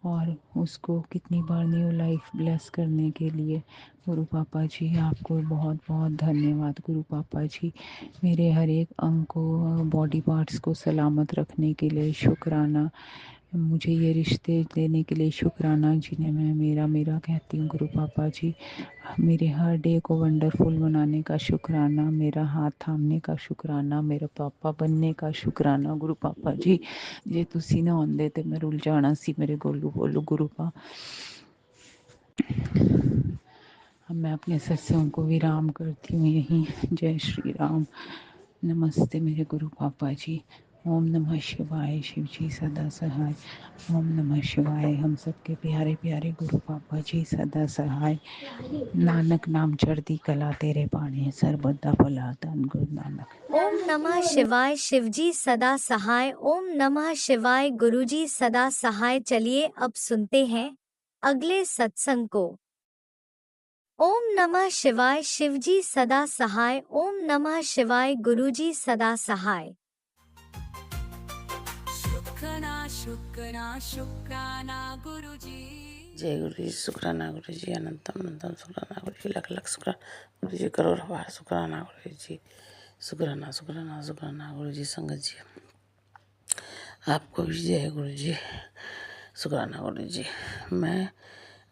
S5: और उसको कितनी बार न्यू लाइफ ब्लेस करने के लिए। गुरु पापा जी आपको बहुत बहुत धन्यवाद गुरु पापा जी। मेरे हर एक अंग को, बॉडी पार्ट्स को सलामत रखने के लिए शुक्राना। मुझे ये रिश्ते देने के लिए शुक्राना जिन्हें मैं मेरा मेरा कहती हूँ गुरु पापा जी। मेरे हर डे को वंडरफुल बनाने का शुक्राना, मेरा हाथ थामने का शुक्राना, मेरे पापा बनने का शुक्राना गुरु पापा जी। जे तुसी ना आंदे ते मैं रुल जाना सी मेरे गोलू बोलू गुरु पा। अब मैं अपने सत्संग को विराम करती हूँ यहीं। जय श्री राम। नमस्ते मेरे गुरु पापा जी। ओम नमः शिवाय। शिव जी सदा सहाय। ओम नमः शिवाय। हम सबके प्यारे प्यारे गुरु पापा जी सदा सहाय। नानक नाम चढ़ती कला तेरे पाने, सर्वदा भला धन गुरु नानक।
S1: ओम नमः शिवाय। शिवजी सदा सहाय। ओम नमः शिवाय। गुरुजी सदा सहाय। चलिए अब सुनते हैं अगले सत्संग को। ओम नमः शिवाय। शिवजी सदा सहाय। ओम नमः शिवाय। गुरुजी सदा सहाय।
S3: शुक्राना गुरुजी।
S2: जय गुरु जी। शुक्राना गुरु जी। अनंतम अनंतम शुक्राना गुरु जी। लख लख शुक्राना गुरु जी। करोड़ बार शुक्राना गुरु जी। शुक्राना शुक्राना शुक्राना गुरु जी। संगत जी आपको भी जय गुरु जी। शुक्राना गुरु जी। मैं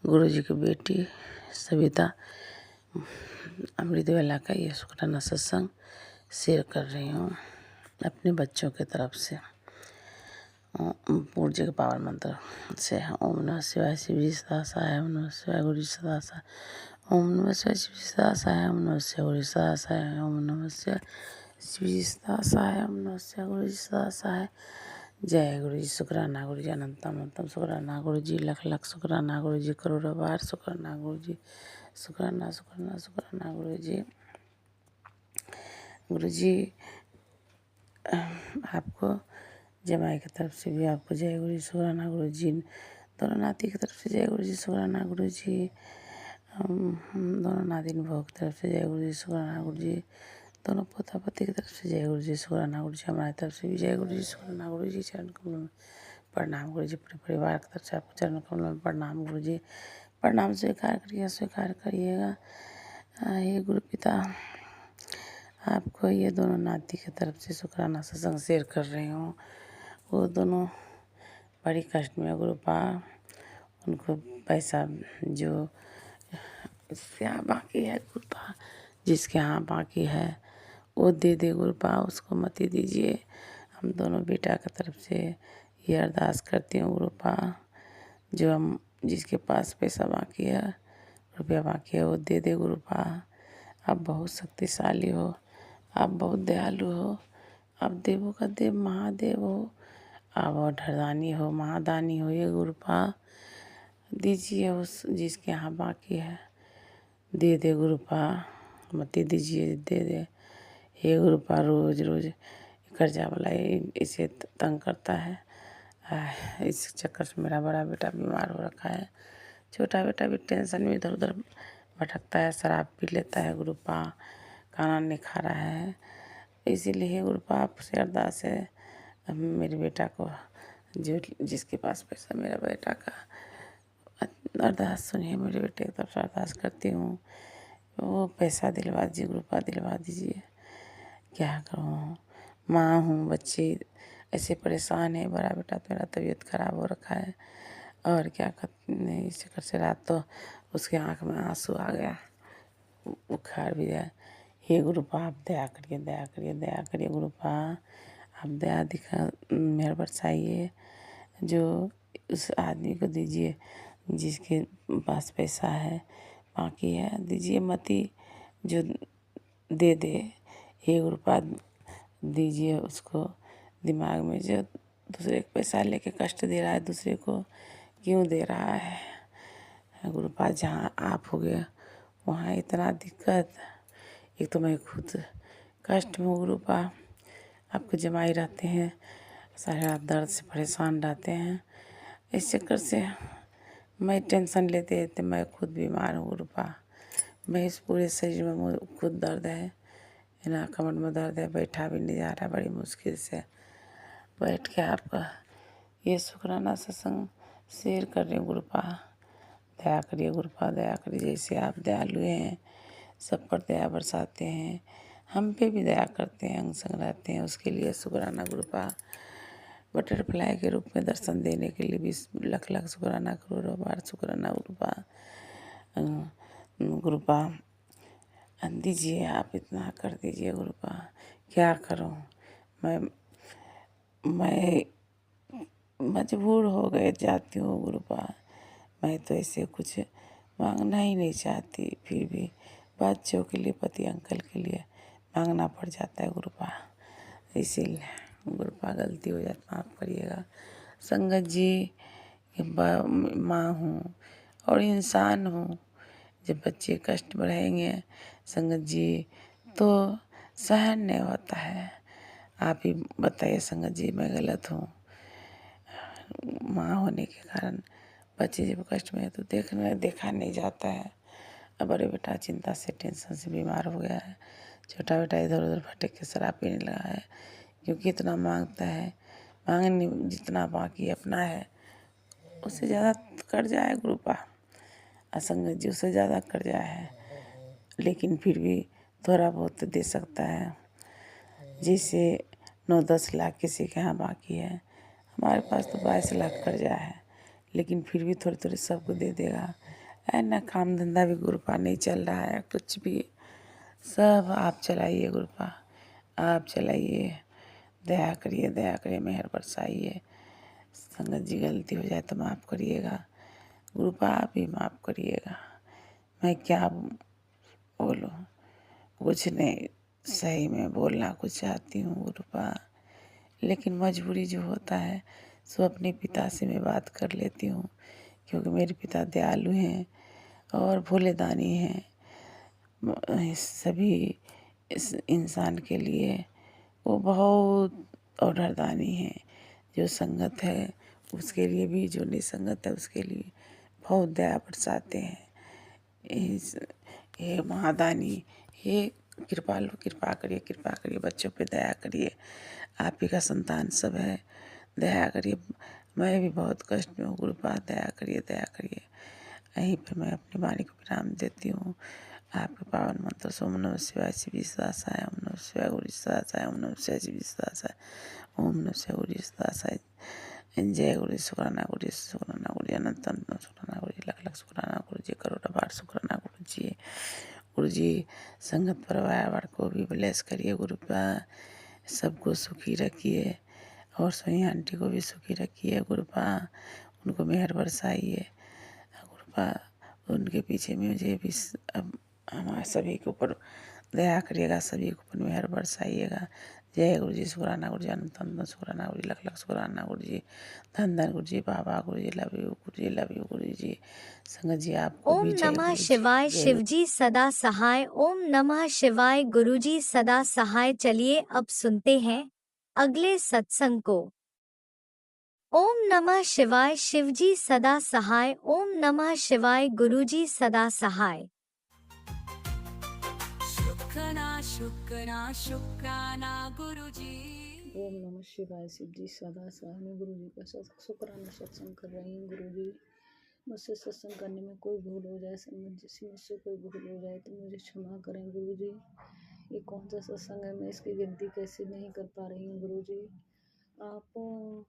S2: गुरु जी की बेटी सविता अमृतवेला का ये शुक्राना सत्संग शेयर कर रही हूँ अपने बच्चों की तरफ से। पूज्य के पावन मंत्र से। ओम नमः शिवाय। शिव जी सदा सहाय। ओम नमः शिवाय। गुरु जी सदा सहाय। ओम नमः शिवाय। शिव जी सदा सहाय। ओम नमः शिवाय। गुरु जी सदा सहाय। ओम नमः शिवाय। शिव जी सदा सहाय। ओम नमः शिवाय। गुरु जी सदा सहाय। जय गुरु जी। शुक्राना गुरु जी। अनंतम अनंतम शुक्राना गुरु जी। लख लख शुक्राना गुरु जी। करोड़ों बार शुक्राना गुरु जी। शुक्राना शुक्राना शुक्राना गुरु जी। गुरु जी आपको जमाई की तरफ से भी आपको जय गुरु जी। शुक्राना गुरु जी। दोनों नाती की तरफ से जय गुरु जी। शुक्राना गुरु जी। दोनों नातिन बहू की तरफ से जय गुरु जी। शुक्राना गुरु जी। दोनों पोता पोती की तरफ से जय गुरु जी। शुक्राना गुरु जी। हमारी तरफ से भी जय गुरु जी। शुक्राना गुरु जी। चरण कमलों में प्रणाम गुरु जी। पूरे परिवार की तरफ से आपको चरण कमलों में प्रणाम गुरु जी। प्रणाम स्वीकार करिए, स्वीकार करिएगा। ये गुरु पिता आपको ये दोनों नाती की तरफ से शुक्राना सत्संग शेयर कर रही हूँ। वो दोनों बड़ी कष्ट में गुरुपा, उनको पैसा जो इसके यहाँ बाकी है गुरुपा, जिसके यहाँ बाकी है वो दे दे गुरुपा, उसको मत ही दीजिए। हम दोनों बेटा की तरफ से ये अरदास करती हूँ गुरुपा, जो हम जिसके पास पैसा बाकी है, रुपया बाकी है, वो दे दे गुरुपा। आप बहुत शक्तिशाली हो, आप बहुत दयालु हो, आप देवों का देव महादेव हो।
S6: अब ढरदानी हो महादानी हो, ये गुरुपा दीजिए उस जिसके यहाँ बाकी है, दे दे गुरुपा, मत दीजिए दे दे। ये गुरुपा रोज रोज कर्जा वाला इसे तंग करता है। इस चक्कर से मेरा बड़ा बेटा बीमार हो रखा है, छोटा बेटा भी टेंशन में इधर उधर भटकता है, शराब पी लेता है गुरुपा, खाना नहीं खा रहा है। इसीलिए गुरुपा आपसे अरदास है, मेरे बेटा को जो जिसके पास पैसा मेरा बेटा का अरदास सुनिए, मेरे बेटे की तरफ से अरदास करती हूँ, वो पैसा दिलवा दीजिए गुरुपा, दिलवा दीजिए। क्या करूँ, माँ हूँ, बच्चे ऐसे परेशान है, बड़ा बेटा तो मेरा तबीयत खराब हो रखा है और क्या करते इस चक्कर से रात तो उसके आँख में आंसू आ गया, बुखार भी है। हे गुरुपा आप दया करिए, दया करिए, दया करिए गुरुपा, आप दया दिखा मेहर बरसाइए, जो उस आदमी को दीजिए जिसके पास पैसा है बाकी है, दीजिए मती जो दे दे। हे गुरुपा दीजिए उसको दिमाग में, जो दूसरे को पैसा लेके कष्ट दे रहा है, दूसरे को क्यों दे रहा है गुरुपा। जहाँ आप हो गए वहाँ इतना दिक्कत, एक तो मैं खुद कष्ट में गुरुपा, आपको जमाई रहते हैं, सारी रात दर्द से परेशान रहते हैं, इस चक्कर से मैं टेंशन लेते लेते मैं खुद बीमार हूँ गुरुपा। मैं इस पूरे शरीर में खुद दर्द है, ना कमर में दर्द है, बैठा भी नहीं जा रहा, बड़ी मुश्किल से बैठ के आपका ये शुक्राना सत्संग शेयर कर रही हूँ गुरुपा। दया करिए गुरुपा, दया करिए, जैसे आप दयालु हैं, सब पर दया बरसाते हैं, हम पे भी दया करते हैं, अंग संग रहते हैं, उसके लिए शुक्राना गुरुपा। बटरफ्लाई के रूप में दर्शन देने के लिए भी लख लख शुक्राना, करोड़ों बार शुक्राना गुरुपा। गुरुपा दीजिए, आप इतना कर दीजिए गुरुपा। क्या करूं मैं मजबूर हो गए जाती हूँ गुरुपा। मैं तो ऐसे कुछ मांगना ही नहीं चाहती, फिर भी बच्चों के लिए, पति अंकल के लिए मांगना पड़ जाता है गुरुपा। इसीलिए गुरुपा गलती हो जाती, माफ़ करिएगा। संगत जी माँ हूँ और इंसान हूँ, जब बच्चे कष्ट बढ़ाएंगे संगत जी तो सहन नहीं होता है। आप ही बताइए संगत जी, मैं गलत हूँ? माँ होने के कारण बच्चे जब कष्ट में है तो देखा नहीं जाता है। अब बड़े बेटा चिंता से टेंशन से बीमार हो गया है, छोटा बेटा इधर उधर भटक के शराब पीने लगा है, क्योंकि इतना मांगता है, मांगने जितना बाकी अपना है उससे ज़्यादा कर्जा है गुरुपा। असंगत जी उससे ज़्यादा कर्जा है, लेकिन फिर भी थोड़ा बहुत दे सकता है। जैसे 9-10 लाख किसी के यहाँ बाकी है, हमारे पास तो 22 लाख कर्जा है, लेकिन फिर भी थोड़े थोड़े सबको दे देगा। ना काम धंधा भी गुरुपा नहीं चल रहा है, कुछ भी, सब आप चलाइए गुरुपा, आप चलाइए, दया करिए, मेहर बरसाइए। संगत जी गलती हो जाए तो माफ़ करिएगा गुरुपा, आप ही माफ़ करिएगा। मैं क्या बोलूँ, कुछ नहीं, सही में बोलना कुछ चाहती हूँ गुरुपा, लेकिन मजबूरी जो होता है सो अपने पिता से मैं बात कर लेती हूँ, क्योंकि मेरे पिता दयालु हैं और भोले दानी हैं। सभी इस इंसान के लिए वो बहुत औढरदानी है। जो संगत है उसके लिए भी, जो निसंगत है उसके लिए बहुत दया बरसाते हैं। हे महादानी, हे कृपालु, कृपा करिए, बच्चों पे दया करिए, आप ही का संतान सब है, दया करिए। मैं भी बहुत कष्ट में हूँ गुरुपा, दया करिए। यहीं पर मैं अपनी वाणी को विराम देती हूँ। आपके पावन मंत्र से ओम नमः शिवाय शिव विश्वासाय, ओम नमः शिवाय गुरु विश्वासाय, ओम नमः शिवाय शिव विश्वासाय, ओम नमः शिवाय गुरु विश्वासाय। जय गुरु शुक्राना गुरु अनंत अनंत शुक्राना गुरु, लख लख शुक्राना गुरु जी, करोड़ बार शुक्राना गुरु जी। संगत परिवार को भी ब्लेस करिए गुरुपा, सबको सुखी रखिए और सोनी आंटी को भी सुखी रखिए गुरुपा, उनको मेहर बरसाइए गुरुपा, उनके पीछे मुझे भी अब हमारे सभी के ऊपर दया करिएगा, सभी के ऊपर मेहर बरसाइएगा। जय गुरु जी, शुक्राना गुरु जी, अनंत अनंत शुक्राना गुरु जी, लख लख शुक्राना गुरु जी, धन धन गुरु जी, बाबा गुरु जी, love you Guru ji, love you गुरु जी। संगत जी आपको
S1: ओम
S6: भी जय
S1: नमः
S6: गुरु जी,
S1: शिवाय,
S6: जय गुरु।
S1: शिवजी सदा सहाय। ओम नमः शिवाय, गुरुजी सदा सहाय। चलिए अब सुनते हैं अगले सत्संग को। ओम नमः शिवाय, शिवजी सदा सहाय। ओम नमः शिवाय, गुरुजी सदा सहाय।
S3: शुक्राना शुक्राना शुक्राना गुरुजी।
S7: ओम नमः शिवाय, शिव जी सदा सहाय। मैं गुरु जी का शुक्राना सत्संग कर रही हूँ। गुरु जी, मुझसे सत्संग करने में कोई भूल हो जाए, संगत जी मुझसे कोई भूल हो जाए तो मुझे क्षमा करें गुरु जी। ये कौन सा सत्संग है, मैं इसकी गिनती कैसे नहीं कर पा रही हूँ गुरु जी। आप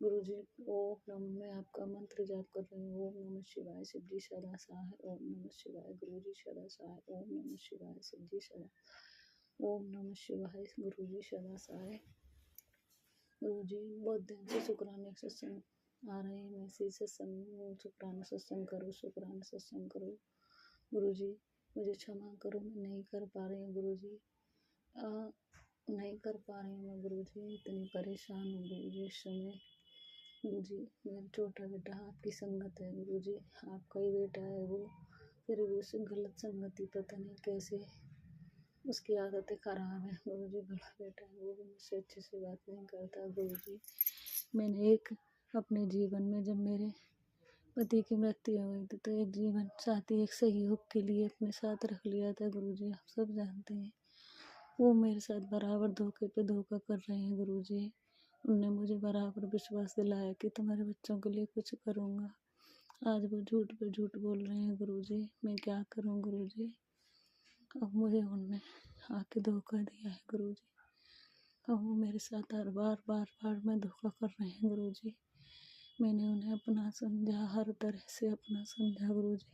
S7: गुरु जी, ओम नमः, मैं आपका मंत्र जाप कर रही हूँ। ओम नमः शिवाय, शिव जी सदा सहाय। ओम नमः शिवाय, गुरु जी सदा सहाय। ओम नमः शिवाय, शिव जी सदा। ओम नमः शिवाय, गुरु जी सदा सहाय। गुरु जी, बहुत दिन से शुक्राने सत्संग आ रहे हैं, मैं इसी सत्संग शुक्राना सत्संग करो, शुक्राना सत्संग करो। गुरु जी, मुझे क्षमा करो, मैं नहीं कर पा रही हूँ गुरु जी। नहीं कर पा रही हूँ मैं गुरु जी, इतनी परेशान हूँ गुरु जी इस समय। गुरु जी, मेरा छोटा बेटा आपकी संगत है गुरु जी, आपका ही बेटा है वो, फिर भी उसे गलत संगति पता नहीं कैसे उसकी आदतें खराब है गुरु जी। बड़ा बेटा है वो भी मुझसे अच्छे से बात नहीं करता गुरु जी। मैंने एक अपने जीवन में, जब मेरे पति की मृत्यु हो गई थी, तो एक जीवन साथी, एक सहयोग के लिए अपने साथ रख लिया था गुरु जी, आप सब जानते हैं। वो मेरे साथ बराबर धोखे पे धोखा कर रहे हैं गुरु जी। उनने मुझे बराबर विश्वास दिलाया कि तुम्हारे बच्चों के लिए कुछ करूँगा। आज वो झूठ पे झूठ बोल रहे हैं गुरु जी, मैं क्या करूँ गुरु जी। अब मुझे उनने आके धोखा दिया है गुरु जी। अब वो मेरे साथ हर बार में धोखा कर रहे हैं गुरु जी। मैंने उन्हें अपना समझा, हर तरह से अपना समझा गुरु जी,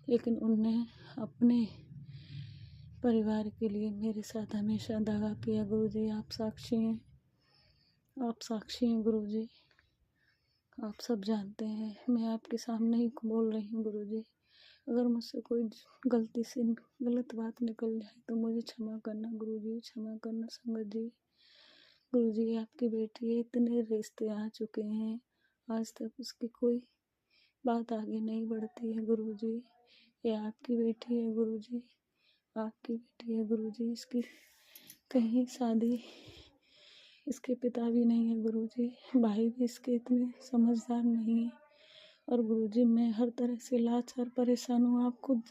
S7: लेकिन उनने अपने परिवार के लिए मेरे साथ हमेशा दगा किया गुरु जी। आप साक्षी हैं, आप साक्षी हैं गुरु जी, आप सब जानते हैं। मैं आपके सामने ही बोल रही हूँ गुरु जी। अगर मुझसे कोई गलती से गलत बात निकल जाए तो मुझे क्षमा करना गुरु जी, क्षमा करना संगत जी। गुरु जी, आपकी बेटी है, इतने रिश्ते आ चुके हैं, आज तक उसकी कोई बात आगे नहीं बढ़ती है गुरु जी। ये आपकी बेटी है गुरु जी, आपकी बेटी है गुरु जी। इसकी कहीं शादी, इसके पिता भी नहीं है गुरु जी, भाई भी इसके इतने समझदार नहीं है। और गुरु जी, मैं हर तरह से लाचार परेशान हूँ, आप खुद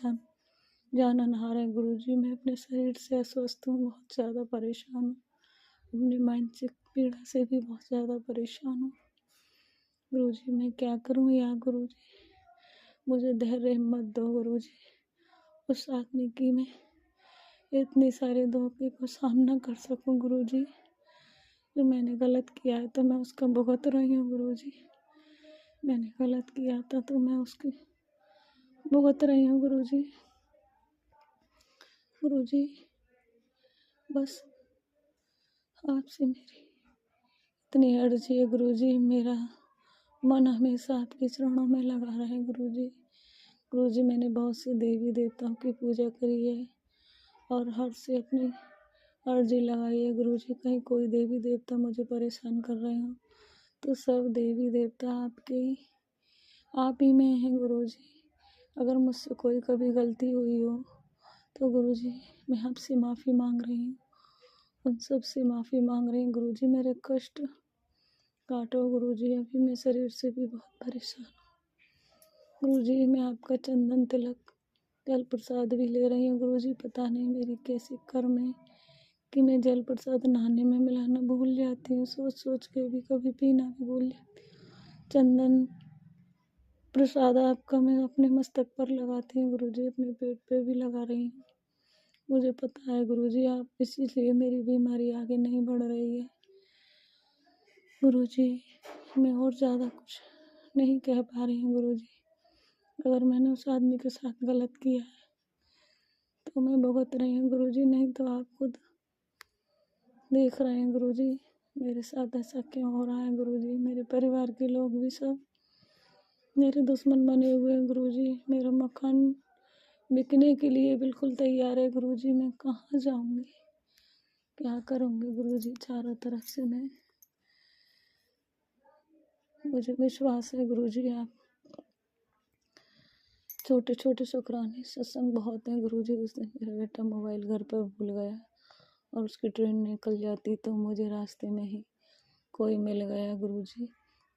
S7: जाननहार है गुरु जी। मैं अपने शरीर से अस्वस्थ हूँ, बहुत ज़्यादा परेशान हूँ, अपनी मानसिक पीड़ा से भी बहुत ज़्यादा परेशान हूँ गुरु जी। मैं क्या करूँ या गुरु जी, मुझे धैर्य हिम्मत दो गुरु जी। उस आदमी की मैं इतने सारे धोखे को सामना कर सकूं गुरु जी। जो मैंने गलत किया है तो मैं उसका भुगत रही हूँ गुरु जी। मैंने गलत किया था तो मैं उसकी भुगत रही हूँ गुरु जी। गुरु जी, बस आपसे मेरी इतनी अर्जी है गुरु जी, मेरा मन हमेशा आपके चरणों में लगा रहे गुरु जी। गुरु जी, मैंने बहुत से देवी देवताओं की पूजा करी है और हर से अपनी अर्जी लगाई है गुरु जी। कहीं कोई देवी देवता मुझे परेशान कर रहे हो तो सब देवी देवता आप ही में हैं गुरु जी। अगर मुझसे कोई कभी गलती हुई हो तो गुरु जी, मैं आपसे माफ़ी मांग रही हूँ, उन सब से माफ़ी मांग रही हूँ गुरु जी। मेरे कष्ट काटो गुरु जी, अभी मैं शरीर से भी बहुत परेशान हूँ गुरु जी। मैं आपका चंदन तिलक जल प्रसाद भी ले रही हूँ गुरु जी। पता नहीं मेरी कैसी कर्म है कि मैं जल प्रसाद नहाने में मिलाना भूल जाती हूँ, सोच सोच के भी कभी पीना भी भूल जाती हूँ। चंदन प्रसाद आपका मैं अपने मस्तक पर लगाती हूँ गुरु जी, अपने पेट पे भी लगा रही हूँ। मुझे पता है गुरु जी, आप इसीलिए मेरी बीमारी आगे नहीं बढ़ रही है गुरु जी। मैं और ज़्यादा कुछ नहीं कह पा रही हूँ गुरु जी। अगर मैंने उस आदमी के साथ गलत किया है तो मैं भुगत रही हूँ गुरु जी, नहीं तो आप खुद देख रहे हैं गुरु जी मेरे साथ ऐसा क्यों हो रहा है गुरु जी। मेरे परिवार के लोग भी सब मेरे दुश्मन बने हुए हैं गुरु जी। मेरा मकान बिकने के लिए बिल्कुल तैयार है गुरु जी, मैं कहाँ जाऊँगी। क्या करूँगी गुरुजी, चारों तरफ से मुझे विश्वास है गुरुजी, आप छोटे छोटे शुक्राने सत्संग बहुत हैं गुरुजी। उस दिन मेरा बेटा मोबाइल घर पर भूल गया और उसकी ट्रेन निकल जाती तो मुझे रास्ते में ही कोई मिल गया गुरुजी,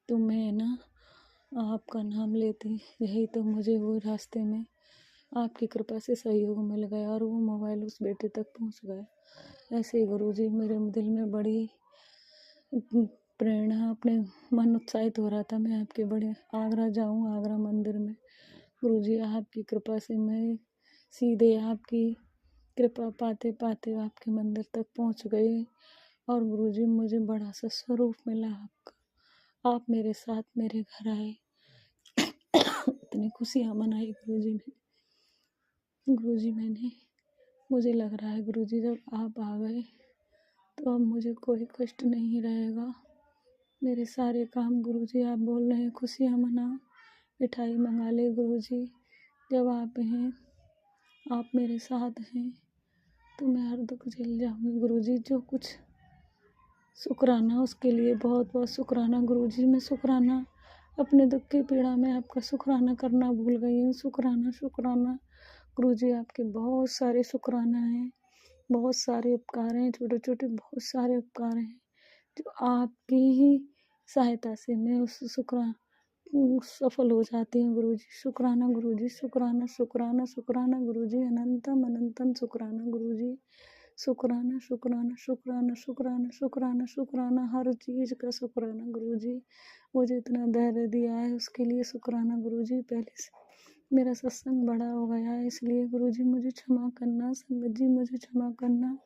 S7: तो मैं ना आपका नाम लेती, यही तो मुझे वो रास्ते में आपकी कृपा से सहयोग मिल गया और वो मोबाइल उस बेटे तक पहुंच गया। ऐसे ही गुरुजी मेरे दिल में बड़ी प्रेरणा, अपने मन उत्साहित हो रहा था मैं आपके बड़े आगरा जाऊं, आगरा मंदिर में गुरुजी आपकी कृपा से मैं सीधे आपकी कृपा पाते पाते आपके मंदिर तक पहुंच गई और गुरुजी मुझे बड़ा सा स्वरूप मिला आपका। आप मेरे साथ मेरे घर आए, इतनी खुशियाँ मनाई गुरुजी मैंने, मुझे लग रहा है गुरुजी जब आप आ गए तो अब मुझे कोई कष्ट नहीं रहेगा। मेरे सारे काम गुरुजी आप बोल रहे हैं खुशियाँ मनाओ, मिठाई मंगा ले गुरुजी। जब आप हैं, आप मेरे साथ हैं तो मैं हर दुख झेल जाऊंगी गुरुजी। जो कुछ शुक्राना, उसके लिए बहुत बहुत शुक्राना गुरुजी। मैं शुक्राना अपने दुख की पीड़ा में आपका शुक्राना करना भूल गई हूँ। शुक्राना शुक्राना गुरुजी, आपके बहुत सारे शुक्राना हैं, बहुत सारे उपकार हैं, छोटे छोटे बहुत सारे उपकार हैं जो आपकी ही सहायता से मैं उस सफल हो जाती हूँ गुरुजी। शुक्राना गुरुजी, शुक्राना शुक्राना शुक्राना गुरुजी, अनंतम अनंतम शुक्राना गुरुजी। शुक्राना शुक्राना शुक्राना शुक्राना शुक्राना शुक्राना, हर चीज़ का शुक्राना गुरुजी। मुझे इतना धैर्य दिया है उसके लिए शुक्राना गुरुजी। पहले से मेरा सत्संग बड़ा हो गया है इसलिए गुरुजी मुझे क्षमा करना, संगत जी मुझे क्षमा करना।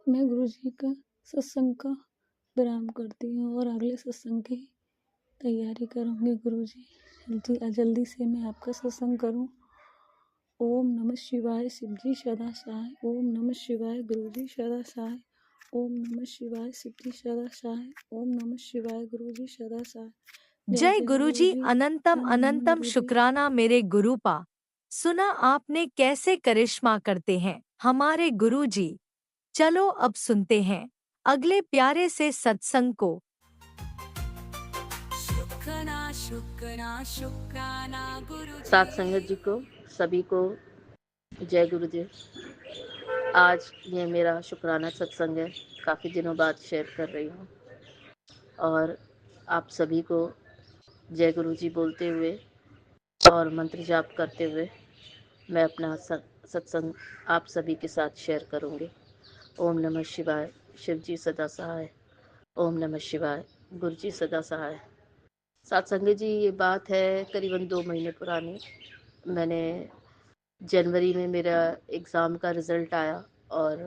S7: मैं गुरुजी का सत्संग का विराम करती हूँ और अगले सत्संग की तैयारी करूँगी गुरुजी। जल्दी से मैं आपका सत्संग करूँ। ओम नमः शिवाय शिवजी सदा सहाय। ओम नमः शिवाय गुरुजी सदा सहाय। ओम नमः शिवाय शिवजी सदा सहाय। ओम नमः शिवाय गुरुजी सदा सहाय।
S1: जय
S7: जय
S1: गुरुजी,
S7: गुरुजी।
S1: अनंतम
S7: राम
S1: अनंतम
S7: गुरुजी।
S1: शुक्राना मेरे गुरुपा। सुना आपने कैसे करिश्मा करते हैं हमारे गुरुजी। चलो अब सुनते हैं अगले प्यारे से सत्संग को।
S3: शुक्राना शुक्राना शुक्राना गुरुजी।
S8: साथ संगत जी को सभी को जय गुरुदेव। आज ये मेरा शुक्राना सत्संग है, काफ़ी दिनों बाद शेयर कर रही हूँ और आप सभी को जय गुरुजी बोलते हुए और मंत्र जाप करते हुए मैं अपना सत्संग आप सभी के साथ शेयर करूँगी। ओम नमः शिवाय, शिव जी सदा सहाय। ओम नमः शिवाय, गुरु जी सदा सहाय। साथ संगत जी, ये बात है करीबन 2 महीने पुरानी। मैंने जनवरी में मेरा एग्ज़ाम का रिज़ल्ट आया और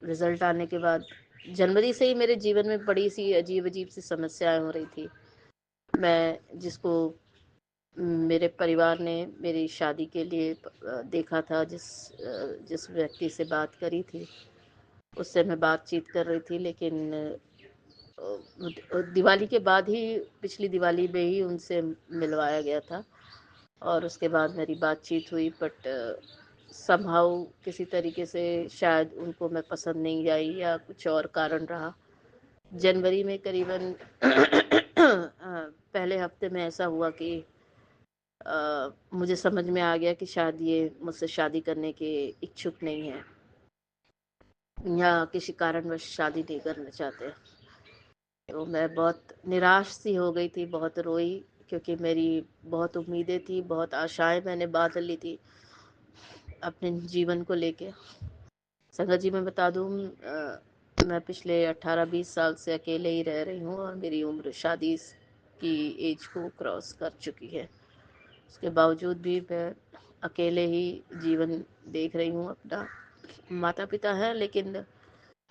S8: रिज़ल्ट आने के बाद जनवरी से ही मेरे जीवन में बड़ी सी अजीब अजीब सी समस्याएं हो रही थी। मैं जिसको मेरे परिवार ने मेरी शादी के लिए देखा था, जिस व्यक्ति से बात करी थी उससे मैं बातचीत कर रही थी, लेकिन दिवाली के बाद ही, पिछली दिवाली में ही उनसे मिलवाया गया था और उसके बाद मेरी बातचीत हुई। बट समहाउ किसी तरीके से शायद उनको मैं पसंद नहीं आई या कुछ और कारण रहा। जनवरी में करीबन पहले हफ्ते में ऐसा हुआ कि मुझे समझ में आ गया कि शायद ये मुझसे शादी करने के इच्छुक नहीं है या किसी कारणवश शादी नहीं करना चाहते। तो मैं बहुत निराश सी हो गई थी, बहुत रोई, क्योंकि मेरी बहुत उम्मीदें थी, बहुत आशाएं मैंने बांध ली थी अपने जीवन को लेके। संगत जी, मैं बता दूं, मैं पिछले 18-20 साल से अकेले ही रह रही हूँ और मेरी उम्र शादी की एज को क्रॉस कर चुकी है। उसके बावजूद भी मैं अकेले ही जीवन देख रही हूँ अपना। माता पिता हैं लेकिन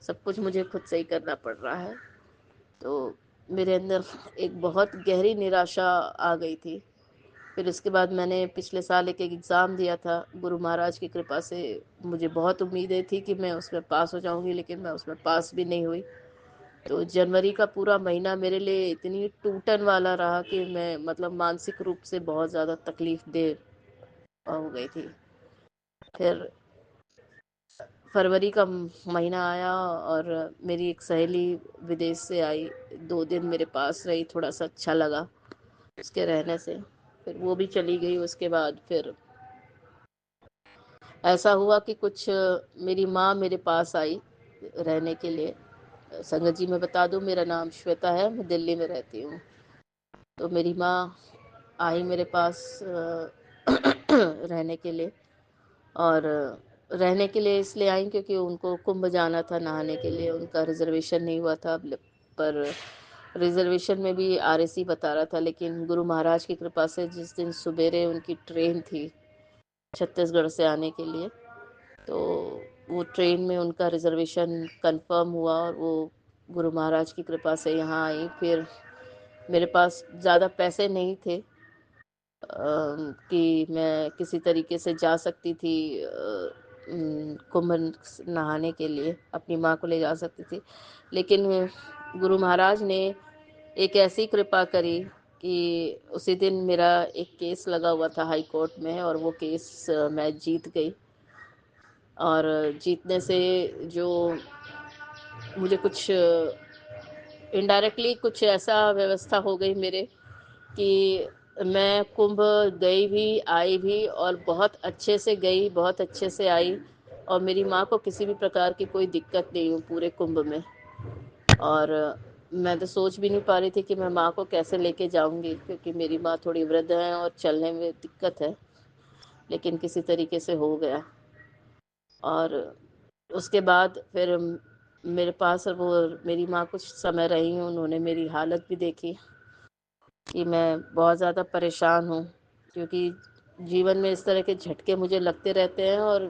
S8: सब कुछ मुझे खुद से ही करना पड़ रहा है। तो मेरे अंदर एक बहुत गहरी निराशा आ गई थी। फिर उसके बाद मैंने पिछले साल एक एग्ज़ाम दिया था। गुरु महाराज की कृपा से मुझे बहुत उम्मीदें थी कि मैं उसमें पास हो जाऊंगी, लेकिन मैं उसमें पास भी नहीं हुई। तो जनवरी का पूरा महीना मेरे लिए इतनी टूटन वाला रहा कि मैं मतलब मानसिक रूप से बहुत ज़्यादा तकलीफ दे हो गई थी। फरवरी का महीना आया और मेरी एक सहेली विदेश से आई, 2 दिन मेरे पास रही, थोड़ा सा अच्छा लगा उसके रहने से। फिर वो भी चली गई। उसके बाद फिर ऐसा हुआ कि कुछ मेरी माँ मेरे पास आई रहने के लिए। संगत जी मैं बता दूं, मेरा नाम श्वेता है, मैं दिल्ली में रहती हूँ। तो मेरी माँ आई मेरे पास रहने के लिए। और रहने के लिए इसलिए आई क्योंकि उनको कुंभ जाना था नहाने के लिए। उनका रिजर्वेशन नहीं हुआ था, पर रिजर्वेशन में भी आरएसी बता रहा था। लेकिन गुरु महाराज की कृपा से जिस दिन सवेरे उनकी ट्रेन थी छत्तीसगढ़ से आने के लिए, तो वो ट्रेन में उनका रिजर्वेशन कंफर्म हुआ और वो गुरु महाराज की कृपा से यहाँ आई। फिर मेरे पास ज़्यादा पैसे नहीं थे कि मैं किसी तरीके से जा सकती थी कुंभ नहाने के लिए, अपनी माँ को ले जा सकती थी। लेकिन गुरु महाराज ने एक ऐसी कृपा करी कि उसी दिन मेरा एक केस लगा हुआ था हाई कोर्ट में, और वो केस मैं जीत गई। और जीतने से जो मुझे कुछ इनडायरेक्टली कुछ ऐसा व्यवस्था हो गई मेरे कि मैं कुंभ गई भी, आई भी, और बहुत अच्छे से गई, बहुत अच्छे से आई। और मेरी माँ को किसी भी प्रकार की कोई दिक्कत नहीं हुई पूरे कुंभ में। और मैं तो सोच भी नहीं पा रही थी कि मैं माँ को कैसे लेके जाऊंगी, क्योंकि मेरी माँ थोड़ी वृद्ध है और चलने में दिक्कत है। लेकिन किसी तरीके से हो गया। और उसके बाद फिर मेरे पास वो मेरी माँ कुछ समय रही, उन्होंने मेरी हालत भी देखी कि मैं बहुत ज़्यादा परेशान हूँ, क्योंकि जीवन में इस तरह के झटके मुझे लगते रहते हैं। और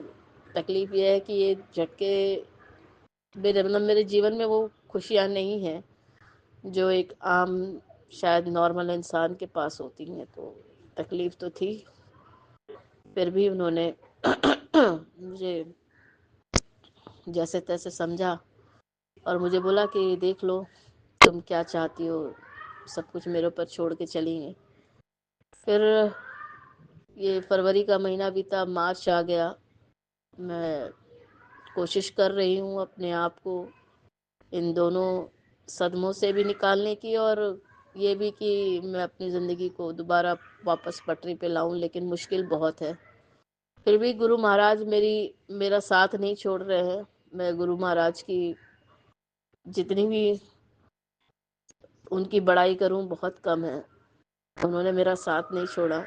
S8: तकलीफ़ ये है कि ये झटके मेरे जीवन में वो खुशियाँ नहीं हैं जो एक आम शायद नॉर्मल इंसान के पास होती हैं। तो तकलीफ़ तो थी, फिर भी उन्होंने मुझे जैसे तैसे समझा और मुझे बोला कि देख लो तुम क्या चाहती हो, सब कुछ मेरे ऊपर छोड़ के चली गई। फिर ये फरवरी का महीना बीता, मार्च आ गया। मैं कोशिश कर रही हूँ अपने आप को इन दोनों सदमों से भी निकालने की, और ये भी कि मैं अपनी ज़िंदगी को दोबारा वापस पटरी पे लाऊं। लेकिन मुश्किल बहुत है। फिर भी गुरु महाराज मेरा साथ नहीं छोड़ रहे हैं। मैं गुरु महाराज की जितनी भी उनकी बड़ाई करूं बहुत कम है। उन्होंने मेरा साथ नहीं छोड़ा।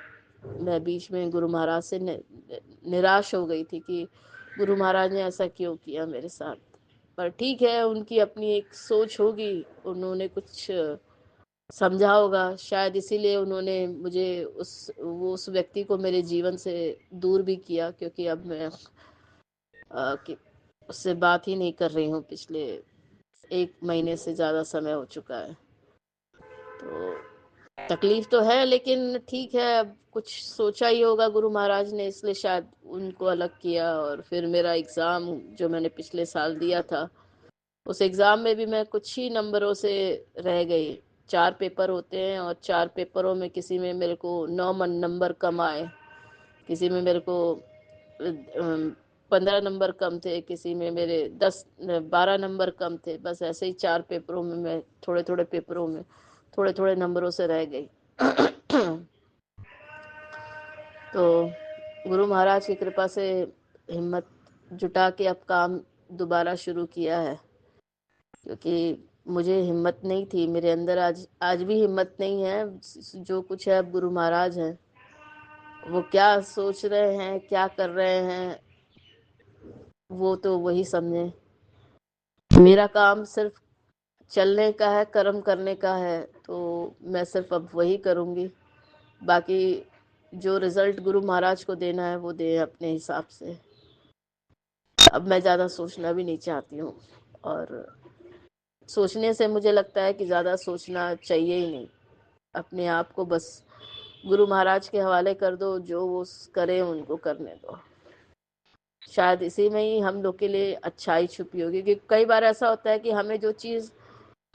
S8: मैं बीच में गुरु महाराज से निराश हो गई थी कि गुरु महाराज ने ऐसा क्यों किया मेरे साथ। पर ठीक है, उनकी अपनी एक सोच होगी, उन्होंने कुछ समझा होगा शायद, इसीलिए उन्होंने मुझे उस व्यक्ति को मेरे जीवन से दूर भी किया। क्योंकि अब मैं उससे बात ही नहीं कर रही हूँ, पिछले 1 महीने से ज़्यादा समय हो चुका है। तो तकलीफ तो है, लेकिन ठीक है, अब कुछ सोचा ही होगा गुरु महाराज ने, इसलिए शायद उनको अलग किया। और फिर मेरा एग्ज़ाम जो मैंने पिछले साल दिया था, उस एग्ज़ाम में भी मैं कुछ ही नंबरों से रह गई। 4 पेपर होते हैं और 4 पेपरों में किसी में मेरे को 9 नंबर कम आए, किसी में मेरे को 15 नंबर कम थे, किसी में मेरे 12 नंबर कम थे। बस ऐसे ही 4 पेपरों में मैं थोड़े थोड़े पेपरों में थोड़े थोड़े नंबरों से रह गई। तो गुरु महाराज की कृपा से हिम्मत जुटा के अब काम दोबारा शुरू किया है, क्योंकि मुझे हिम्मत नहीं थी मेरे अंदर। आज भी हिम्मत नहीं है। जो कुछ है अब गुरु महाराज हैं, वो क्या सोच रहे हैं, क्या कर रहे हैं, वो तो वही समझे। मेरा काम सिर्फ चलने का है, कर्म करने का है, तो मैं सिर्फ अब वही करूँगी। बाकी जो रिजल्ट गुरु महाराज को देना है वो दे अपने हिसाब से। अब मैं ज़्यादा सोचना भी नहीं चाहती हूँ, और सोचने से मुझे लगता है कि ज़्यादा सोचना चाहिए ही नहीं। अपने आप को बस गुरु महाराज के हवाले कर दो, जो वो करें उनको करने दो। शायद इसी में ही हम लोग के लिए अच्छाई छुपी होगी। क्योंकि कई बार ऐसा होता है कि हमें जो चीज़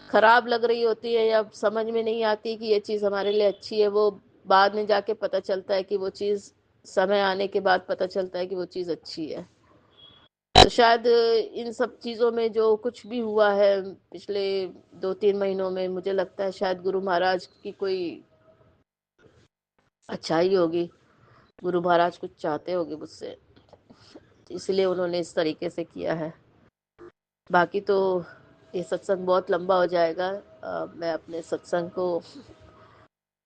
S8: खराब लग रही होती है या समझ में नहीं आती कि ये चीज़ हमारे लिए अच्छी है, वो बाद में जाके पता चलता है कि वो चीज़, समय आने के बाद पता चलता है कि वो चीज़ अच्छी है। तो शायद इन सब चीज़ों में जो कुछ भी हुआ है पिछले 2-3 महीनों में, मुझे लगता है शायद गुरु महाराज की कोई अच्छाई होगी। गुरु महाराज कुछ चाहते होंगे मुझसे, इसलिए उन्होंने इस तरीके से किया है। बाकी तो ये सत्संग बहुत लंबा हो जाएगा। मैं अपने सत्संग को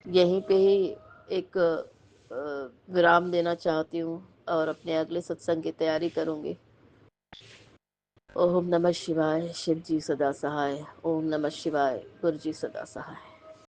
S8: यहीं पे ही एक विराम देना चाहती हूँ और अपने अगले सत्संग की तैयारी करूँगी। ओम नमः शिवाय, शिव जी सदा सहाय। ओम नमः शिवाय, गुरु जी सदा सहाय।